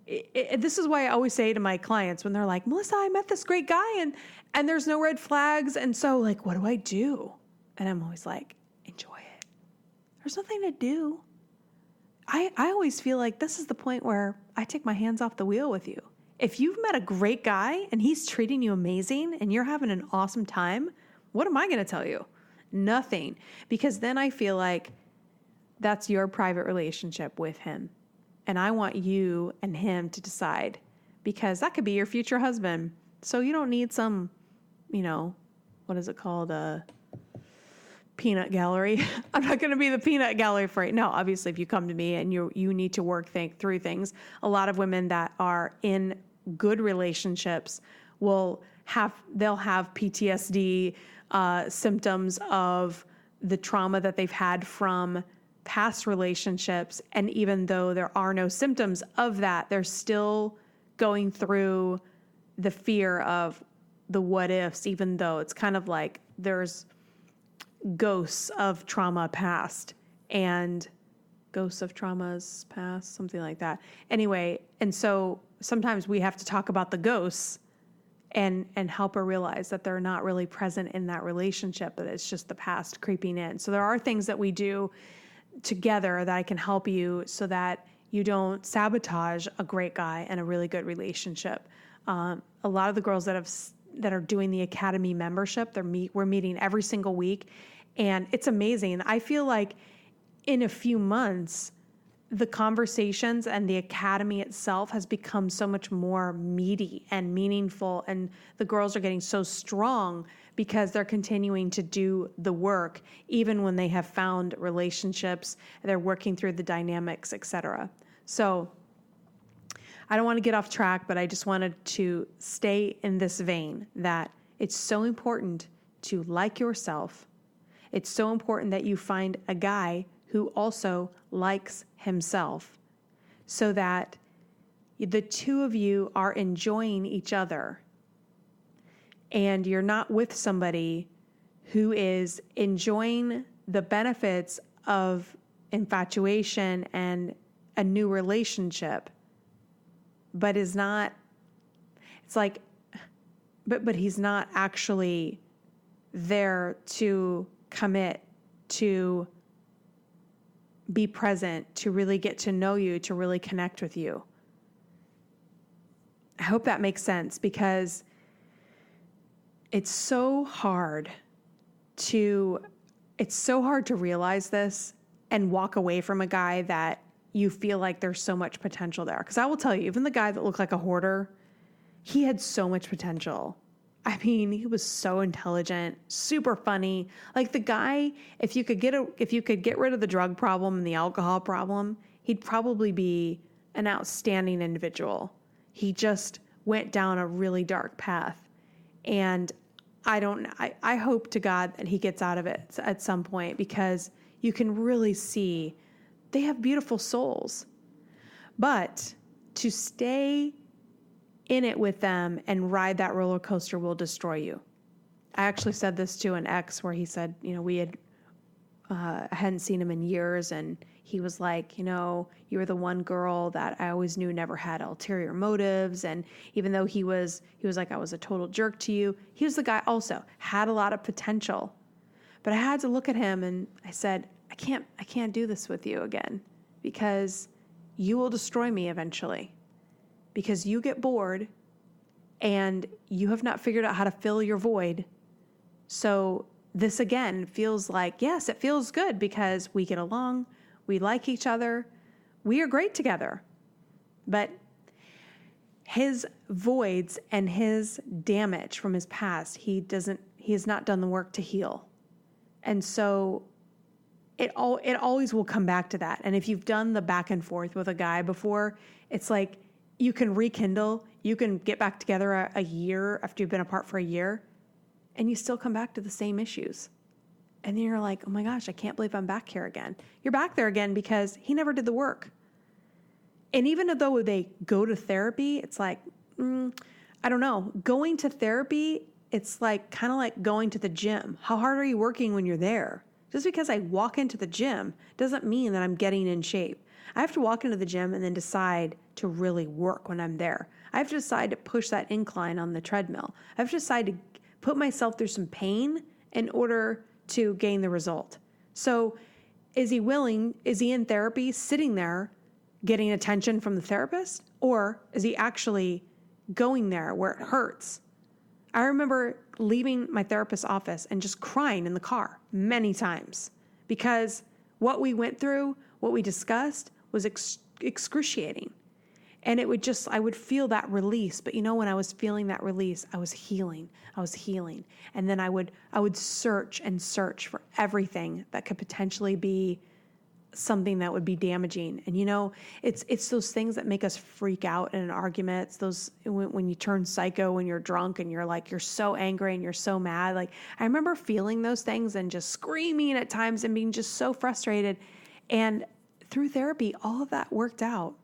this is why I always say to my clients when they're like, Melissa, I met this great guy and there's no red flags. And so what do I do? And I'm always like, enjoy it. There's nothing to do. I always feel like this is the point where I take my hands off the wheel with you. If you've met a great guy and he's treating you amazing and you're having an awesome time, what am I going to tell you? Nothing. Because then I feel like that's your private relationship with him. And I want you and him to decide, because that could be your future husband. So you don't need some, what is it called? Peanut gallery. I'm not going to be the peanut gallery for it. No, obviously, if you come to me and you need to work through things, a lot of women that are in good relationships they'll have PTSD, symptoms of the trauma that they've had from past relationships. And even though there are no symptoms of that, they're still going through the fear of the what ifs, even though it's kind of like there's ghosts of trauma past and ghosts of traumas past, something like that. Anyway, and so sometimes we have to talk about the ghosts and help her realize that they're not really present in that relationship, that it's just the past creeping in. So there are things that we do together that I can help you so that you don't sabotage a great guy and a really good relationship. A lot of the girls that are doing the Academy membership, we're meeting every single week, and it's amazing. I feel like in a few months, the conversations and the Academy itself has become so much more meaty and meaningful, and the girls are getting so strong because they're continuing to do the work, even when they have found relationships, they're working through the dynamics, etc. So I don't want to get off track, but I just wanted to stay in this vein that it's so important to like yourself. It's so important that you find a guy who also likes himself so that the two of you are enjoying each other and you're not with somebody who is enjoying the benefits of infatuation and a new relationship, but is not, it's like, but he's not actually there to commit, to be present, to really get to know you, to really connect with you. I hope that makes sense, because it's so hard to realize this and walk away from a guy that you feel like there's so much potential there. Because I will tell you, even the guy that looked like a hoarder, he had so much potential. I mean, he was so intelligent, super funny. Like the guy, if you could get rid of the drug problem and the alcohol problem, he'd probably be an outstanding individual. He just went down a really dark path. And I hope to God that he gets out of it at some point, because you can really see they have beautiful souls. But to stay in it with them and ride that roller coaster will destroy you. I actually said this to an ex where he said, I hadn't seen him in years, and he was like, you were the one girl that I always knew never had ulterior motives. And even though he was like, I was a total jerk to you, he was the guy also, had a lot of potential. But I had to look at him and I said, I can't do this with you again, because you will destroy me eventually, because you get bored and you have not figured out how to fill your void. So this again feels like, yes, it feels good because we get along, we like each other, we are great together. But his voids and his damage from his past, he has not done the work to heal. And so it always will come back to that. And if you've done the back and forth with a guy before, it's like you can rekindle, you can get back together a year after you've been apart for a year, and you still come back to the same issues. And then you're like, oh my gosh, I can't believe I'm back here again. You're back there again because he never did the work. And even though they go to therapy, it's like, I don't know. Going to therapy, it's like kind of like going to the gym. How hard are you working when you're there? Just because I walk into the gym doesn't mean that I'm getting in shape. I have to walk into the gym and then decide to really work when I'm there. I have to decide to push that incline on the treadmill. I have to decide to put myself through some pain in order to gain the result. So is he in therapy, sitting there, getting attention from the therapist? Or is he actually going there where it hurts? I remember leaving my therapist's office and just crying in the car many times, because what we went through, what we discussed, was excruciating. And I would feel that release. But when I was feeling that release, I was healing. And then I would search and search for everything that could potentially be something that would be damaging. And it's those things that make us freak out in an argument. It's those when you turn psycho when you're drunk and you're so angry and you're so mad. Like, I remember feeling those things and just screaming at times and being just so frustrated. And through therapy, all of that worked out.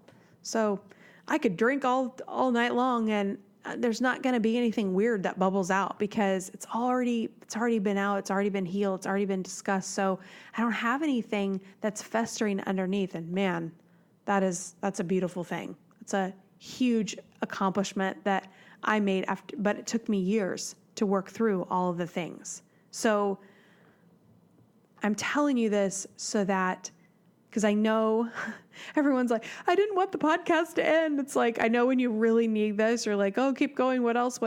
So I could drink all night long, and there's not going to be anything weird that bubbles out because it's already been out. It's already been healed. It's already been discussed. So I don't have anything that's festering underneath. And man, that's a beautiful thing. It's a huge accomplishment that I made but it took me years to work through all of the things. So I'm telling you this so that, because I know everyone's like, I didn't want the podcast to end. It's like, I know when you really need this, you're like, oh, keep going. What else?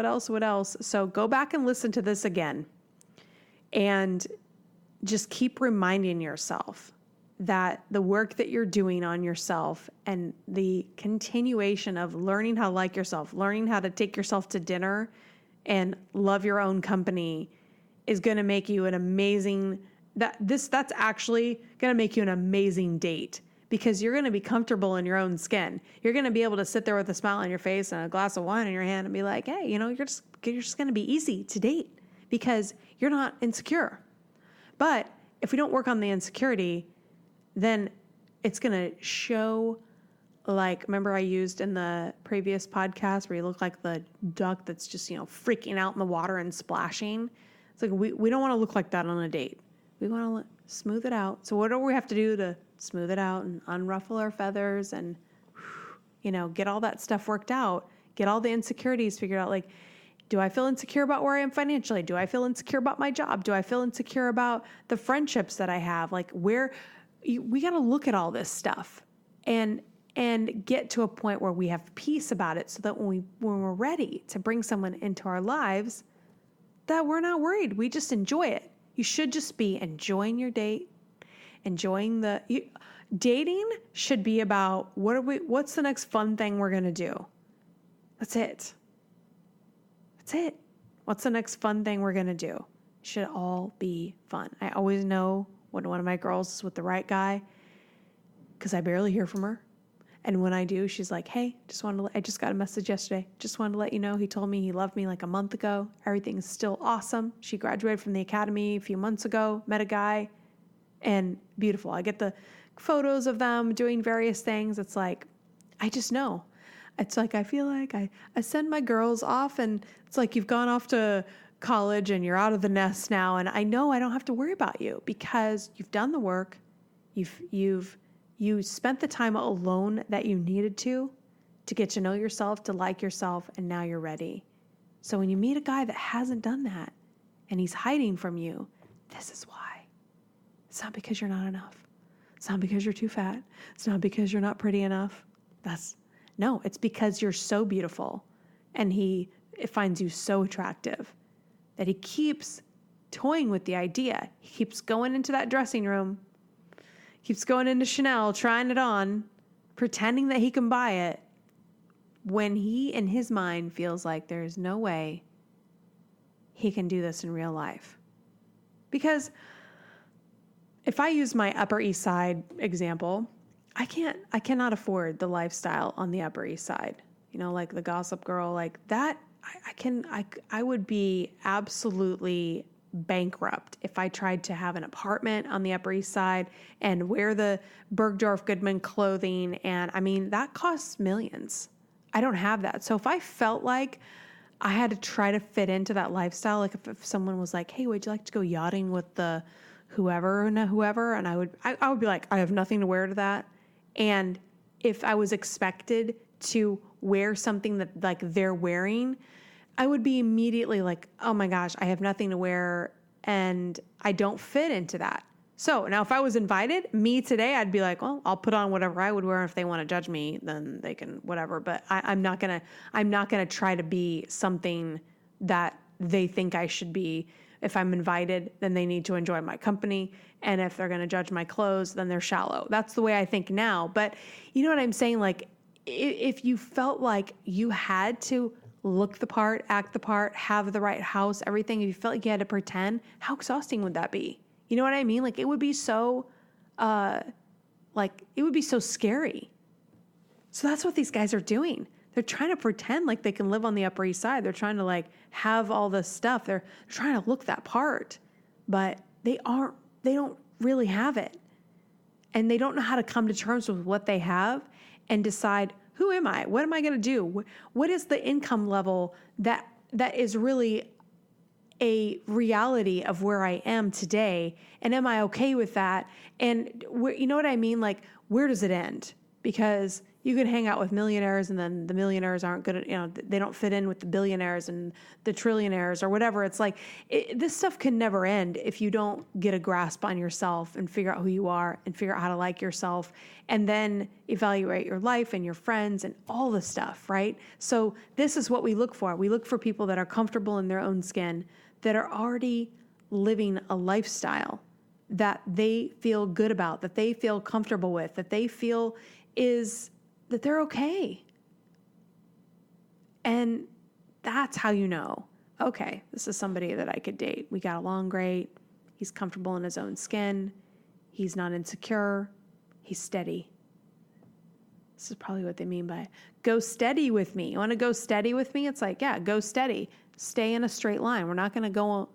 So go back and listen to this again. And just keep reminding yourself that the work that you're doing on yourself and the continuation of learning how to like yourself, learning how to take yourself to dinner and love your own company is going to make you an amazing that's actually going to make you an amazing date, because you're going to be comfortable in your own skin. You're going to be able to sit there with a smile on your face and a glass of wine in your hand and be like, hey, you're just going to be easy to date because you're not insecure. But if we don't work on the insecurity, then it's going to show, like, remember I used in the previous podcast where you look like the duck that's just, freaking out in the water and splashing. It's like, we don't want to look like that on a date. We want to smooth it out. So what do we have to do to smooth it out and unruffle our feathers and, get all that stuff worked out, get all the insecurities figured out? Like, do I feel insecure about where I am financially? Do I feel insecure about my job? Do I feel insecure about the friendships that I have? Like, we got to look at all this stuff and get to a point where we have peace about it, so that when we're ready to bring someone into our lives, that we're not worried. We just enjoy it. You should just be enjoying your date, dating should be about what's the next fun thing we're going to do? That's it. What's the next fun thing we're going to do? It should all be fun. I always know when one of my girls is with the right guy, because I barely hear from her. And when I do, she's like, hey, I just got a message yesterday. Just wanted to let you know he told me he loved me like a month ago. Everything's still awesome. She graduated from the academy a few months ago, met a guy, and beautiful. I get the photos of them doing various things. It's like, I just know. It's like, I feel like I send my girls off, and it's like you've gone off to college and you're out of the nest now. And I know I don't have to worry about you because you've done the work. You spent the time alone that you needed to get to know yourself, to like yourself, and now you're ready. So when you meet a guy that hasn't done that and he's hiding from you, this is why. It's not because you're not enough. It's not because you're too fat. It's not because you're not pretty enough. No, it's because you're so beautiful and it finds you so attractive that he keeps toying with the idea. He keeps going into that dressing room, keeps going into Chanel, trying it on, pretending that he can buy it, when he, in his mind, feels like there's no way he can do this in real life. Because if I use my Upper East Side example, I cannot afford the lifestyle on the Upper East Side. Like the Gossip Girl, like that. I would be absolutely bankrupt if I tried to have an apartment on the Upper East Side and wear the Bergdorf Goodman clothing. And that costs millions. I don't have that. So if I felt like I had to try to fit into that lifestyle, like if someone was like, hey, would you like to go yachting with the whoever? And I would be like, I have nothing to wear to that. And if I was expected to wear something that like they're wearing, I would be immediately like, oh my gosh, I have nothing to wear and I don't fit into that. So now if I was invited, me today, I'd be like, well, I'll put on whatever I would wear. If they want to judge me, then they can, whatever. But I'm not going to try to be something that they think I should be. If I'm invited, then they need to enjoy my company. And if they're going to judge my clothes, then they're shallow. That's the way I think now. But you know what I'm saying? Like, if you felt like you had to look the part, act the part, have the right house, everything, if you felt like you had to pretend, how exhausting would that be? You know what I mean? Like it would be so, it would be so scary. So that's what these guys are doing. They're trying to pretend like they can live on the Upper East Side. They're trying to like have all this stuff. They're trying to look that part, but they don't really have it. And they don't know how to come to terms with what they have and decide, who am I? What am I going to do? What is the income level that is really a reality of where I am today? And am I okay with that? And you know what I mean? Like, where does it end? Because you can hang out with millionaires and then the millionaires aren't good at, they don't fit in with the billionaires and the trillionaires or whatever. It's like, this stuff can never end if you don't get a grasp on yourself and figure out who you are and figure out how to like yourself and then evaluate your life and your friends and all the stuff, right? So this is what we look for. We look for people that are comfortable in their own skin, that are already living a lifestyle that they feel good about, that they feel comfortable with, that they feel that they're okay. And that's how you know, okay, this is somebody that I could date. We got along great. He's comfortable in his own skin. He's not insecure. He's steady. This is probably what they mean by go steady with me. You want to go steady with me? It's like, yeah, go steady. Stay in a straight line. We're not going to go,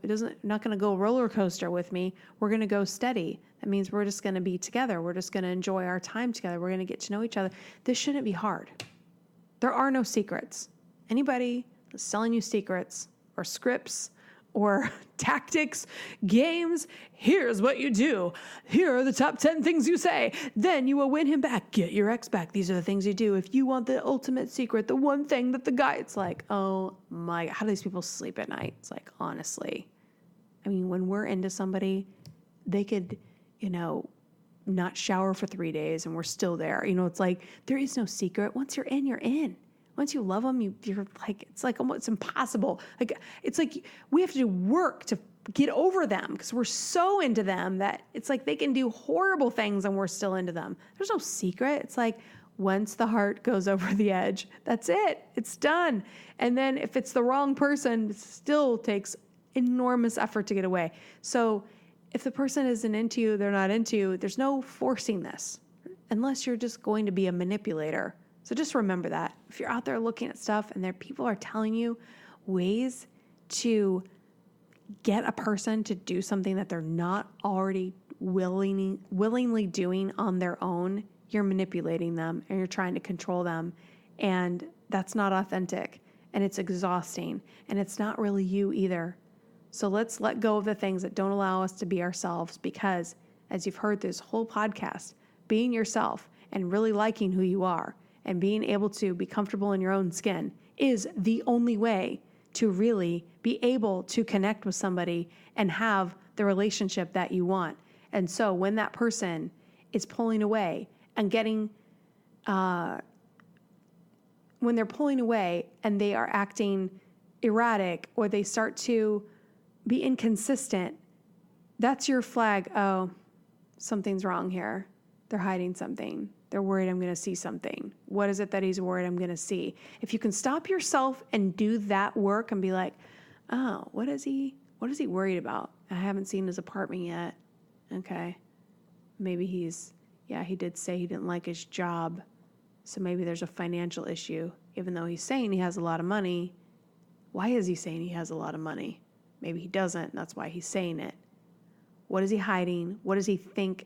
not going to go roller coaster with me. We're going to go steady. That means we're just going to be together. We're just going to enjoy our time together. We're going to get to know each other. This shouldn't be hard. There are no secrets. Anybody that's selling you secrets or scripts or tactics, games, here's what you do. Here are the top 10 things you say. Then you will win him back. Get your ex back. These are the things you do. If you want the ultimate secret, the one thing that the guy, it's like, oh my, how do these people sleep at night? It's like, honestly, I mean, when we're into somebody, they could, not shower for 3 days and we're still there. It's like, there is no secret. Once you're in, you're in. Once you love them, you're like, it's like almost impossible. Like, it's like we have to do work to get over them because we're so into them that it's like they can do horrible things and we're still into them. There's no secret. It's like once the heart goes over the edge, that's it. It's done. And then if it's the wrong person, it still takes enormous effort to get away. So if the person isn't into you, they're not into you, there's no forcing this unless you're just going to be a manipulator. So just remember that. If you're out there looking at stuff and people are telling you ways to get a person to do something that they're not already willingly doing on their own, you're manipulating them and you're trying to control them. And that's not authentic and it's exhausting and it's not really you either. So let's let go of the things that don't allow us to be ourselves because, as you've heard this whole podcast, being yourself and really liking who you are and being able to be comfortable in your own skin is the only way to really be able to connect with somebody and have the relationship that you want. And so when that person is pulling away and when they're pulling away and they are acting erratic or they start to be inconsistent, that's your flag. Oh, something's wrong here. They're hiding something. They're worried I'm going to see something. What is it that he's worried I'm going to see? If you can stop yourself and do that work and be like, oh, what is he worried about? I haven't seen his apartment yet. Okay. Maybe he did say he didn't like his job. So maybe there's a financial issue. Even though he's saying he has a lot of money, why is he saying he has a lot of money? Maybe he doesn't. That's why he's saying it. What is he hiding? What does he think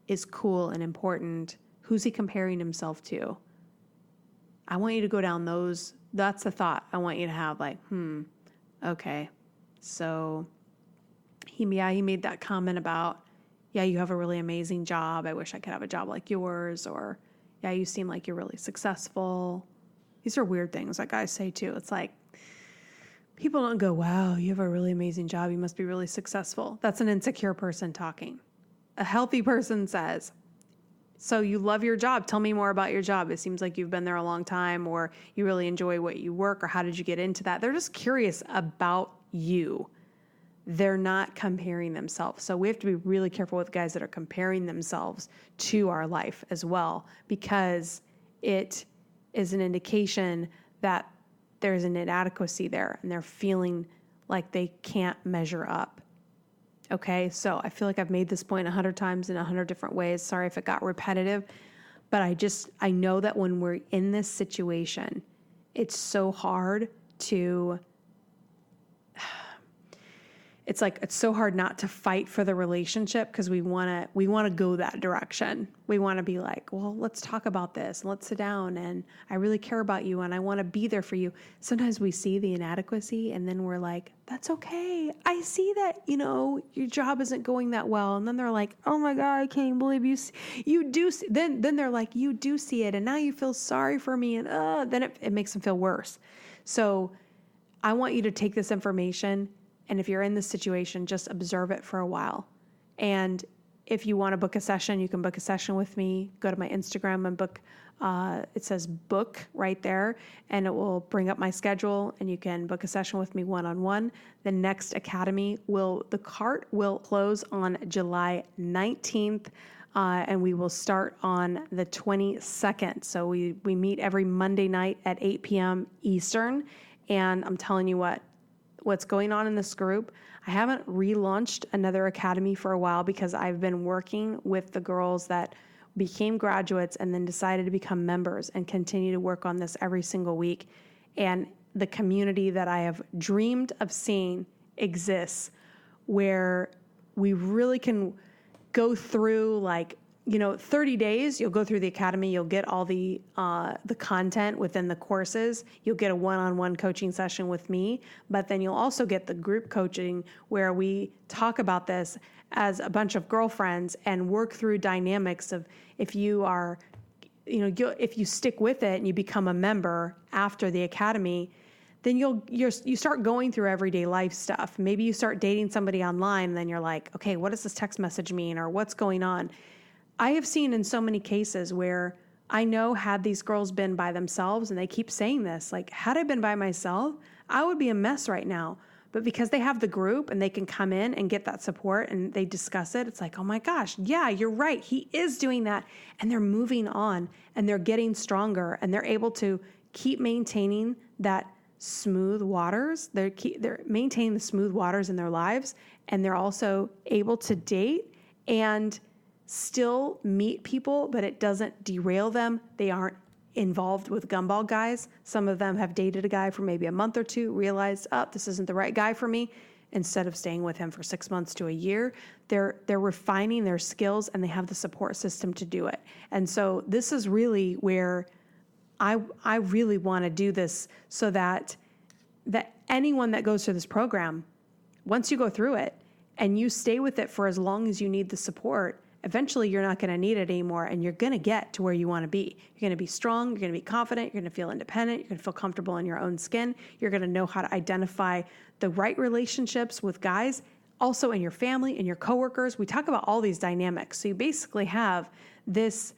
is cool and important? Who's he comparing himself to? I want you to go down those. That's the thought I want you to have, like, okay. So he made that comment about, yeah, you have a really amazing job. I wish I could have a job like yours. Or, yeah, you seem like you're really successful. These are weird things that guys say too. It's like, people don't go, wow, you have a really amazing job. You must be really successful. That's an insecure person talking. A healthy person says, so you love your job. Tell me more about your job. It seems like you've been there a long time, or you really enjoy what you work, or how did you get into that? They're just curious about you. They're not comparing themselves. So we have to be really careful with guys that are comparing themselves to our life as well, because it is an indication that there's an inadequacy there and they're feeling like they can't measure up. Okay, so I feel like I've made this point 100 times in 100 different ways. Sorry if it got repetitive, but I know that when we're in this situation, it's so hard to, it's so hard not to fight for the relationship because we want to go that direction. We want to be like, well, let's talk about this and let's sit down and I really care about you and I want to be there for you. Sometimes we see the inadequacy and then we're like, that's okay. I see that, your job isn't going that well. And then they're like, oh my God, I can't believe you do. Then they're like, you do see it. And now you feel sorry for me. And then it makes them feel worse. So I want you to take this information. And if you're in this situation, just observe it for a while. And if you want to book a session, you can book a session with me. Go to my Instagram and book. It says book right there, and it will bring up my schedule, and you can book a session with me one-on-one. The next academy the cart will close on July 19th, and we will start on the 22nd. So we meet every Monday night at 8 p.m. Eastern, and I'm telling you what's going on in this group. I haven't relaunched another academy for a while because I've been working with the girls that became graduates and then decided to become members and continue to work on this every single week. And the community that I have dreamed of seeing exists where we really can go through 30 days, you'll go through the academy, you'll get all the content within the courses, you'll get a one-on-one coaching session with me, but then you'll also get the group coaching where we talk about this as a bunch of girlfriends and work through dynamics of if you are, if you stick with it and you become a member after the academy, then you start going through everyday life stuff. Maybe you start dating somebody online and then you're like, okay, what does this text message mean or what's going on? I have seen in so many cases where I know had these girls been by themselves, and they keep saying this, like, had I been by myself, I would be a mess right now. But because they have the group and they can come in and get that support and they discuss it, it's like, oh my gosh, yeah, you're right. He is doing that. And they're moving on and they're getting stronger and they're able to keep maintaining that smooth waters. They're maintaining the smooth waters in their lives. And they're also able to date and still meet people, but it doesn't derail them. They aren't involved with Gumball Guys. Some of them have dated a guy for maybe a month or two, realized, this isn't the right guy for me. Instead of staying with him for 6 months to a year, they're refining their skills and they have the support system to do it. And so this is really where I really want to do this so that anyone that goes through this program, once you go through it and you stay with it for as long as you need the support, eventually you're not going to need it anymore and you're going to get to where you want to be. You're going to be strong, you're going to be confident, you're going to feel independent, you're going to feel comfortable in your own skin, you're going to know how to identify the right relationships with guys, also in your family, in your coworkers. We talk about all these dynamics. So you basically have this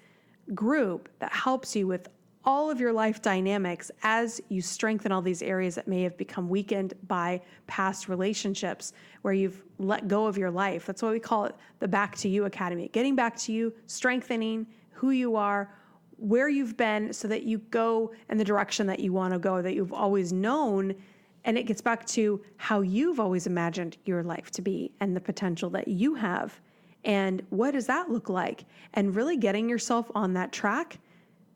group that helps you with all of your life dynamics as you strengthen all these areas that may have become weakened by past relationships where you've let go of your life. That's why we call it the Back to You Academy. Getting back to you, strengthening who you are, where you've been so that you go in the direction that you want to go, that you've always known. And it gets back to how you've always imagined your life to be and the potential that you have. And what does that look like? And really getting yourself on that track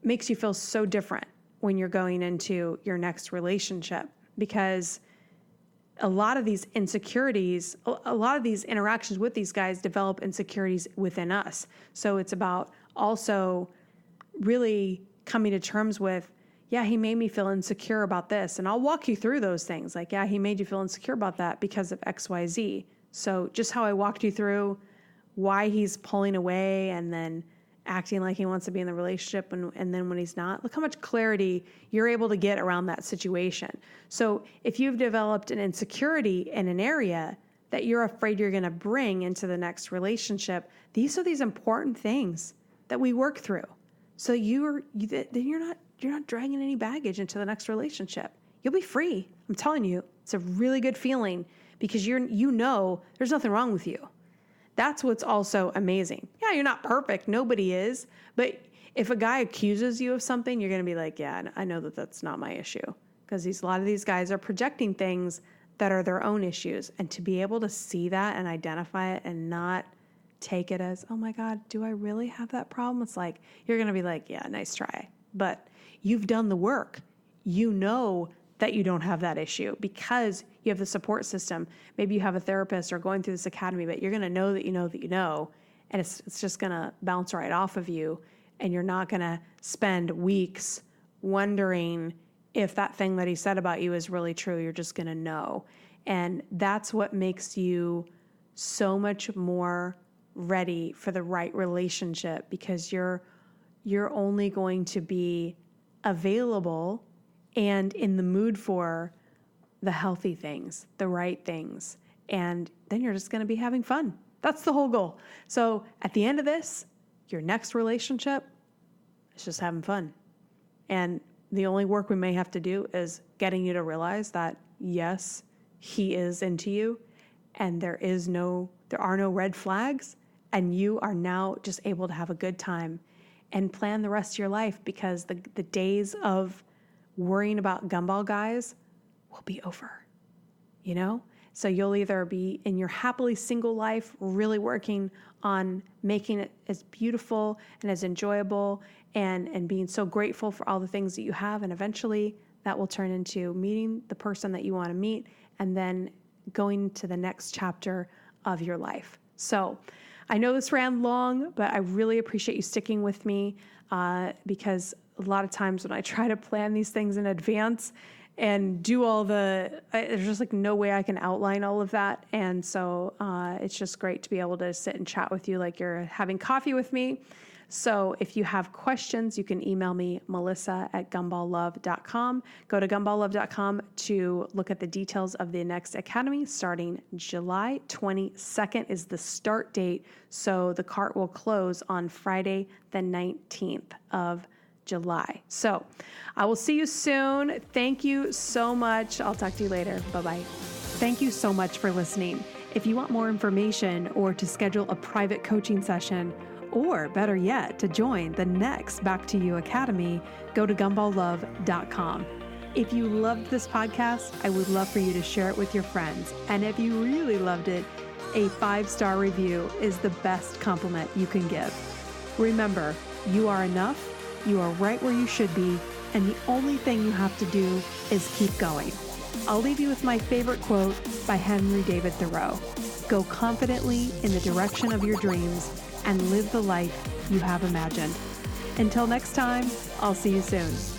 makes you feel so different when you're going into your next relationship, because a lot of these insecurities, a lot of these interactions with these guys develop insecurities within us. So it's about also really coming to terms with, yeah, he made me feel insecure about this. And I'll walk you through those things. Like, yeah, he made you feel insecure about that because of XYZ. So just how I walked you through why he's pulling away and then acting like he wants to be in the relationship and then when he's not, look how much clarity you're able to get around that situation. So if you've developed an insecurity in an area that you're afraid you're going to bring into the next relationship, these are these important things that we work through. So you're not dragging any baggage into the next relationship. You'll be free. I'm telling you, it's a really good feeling because you know there's nothing wrong with you. That's what's also amazing. Yeah, you're not perfect. Nobody is. But if a guy accuses you of something, you're going to be like, yeah, I know that that's not my issue. Because a lot of these guys are projecting things that are their own issues. And to be able to see that and identify it and not take it as, oh my God, do I really have that problem? It's like, you're going to be like, yeah, nice try. But you've done the work. You know that you don't have that issue because you have the support system. Maybe you have a therapist or going through this academy, but you're going to know that you know that you know. And it's just going to bounce right off of you. And you're not going to spend weeks wondering if that thing that he said about you is really true. You're just going to know. And that's what makes you so much more ready for the right relationship, because you're only going to be available and in the mood for the healthy things, the right things. And then you're just going to be having fun. That's the whole goal. So at the end of this, your next relationship is just having fun. And the only work we may have to do is getting you to realize that, yes, he is into you and there are no red flags, and you are now just able to have a good time and plan the rest of your life, because the days of worrying about Gumball Guys will be over, you know? So you'll either be in your happily single life, really working on making it as beautiful and as enjoyable and being so grateful for all the things that you have. And eventually that will turn into meeting the person that you want to meet and then going to the next chapter of your life. So I know this ran long, but I really appreciate you sticking with me because a lot of times when I try to plan these things in advance and do there's just like no way I can outline all of that. And so it's just great to be able to sit and chat with you like you're having coffee with me. So if you have questions, you can email me, melissa@gumballlove.com. Go to gumballlove.com to look at the details of the next academy starting July 22nd is the start date. So the cart will close on Friday, the 19th of July. So I will see you soon. Thank you so much. I'll talk to you later. Bye-bye. Thank you so much for listening. If you want more information or to schedule a private coaching session, or better yet, to join the next Back to You Academy, go to gumballlove.com. If you loved this podcast, I would love for you to share it with your friends. And if you really loved it, a 5-star review is the best compliment you can give. Remember, you are enough, you are right where you should be, and the only thing you have to do is keep going. I'll leave you with my favorite quote by Henry David Thoreau. Go confidently in the direction of your dreams and live the life you have imagined. Until next time, I'll see you soon.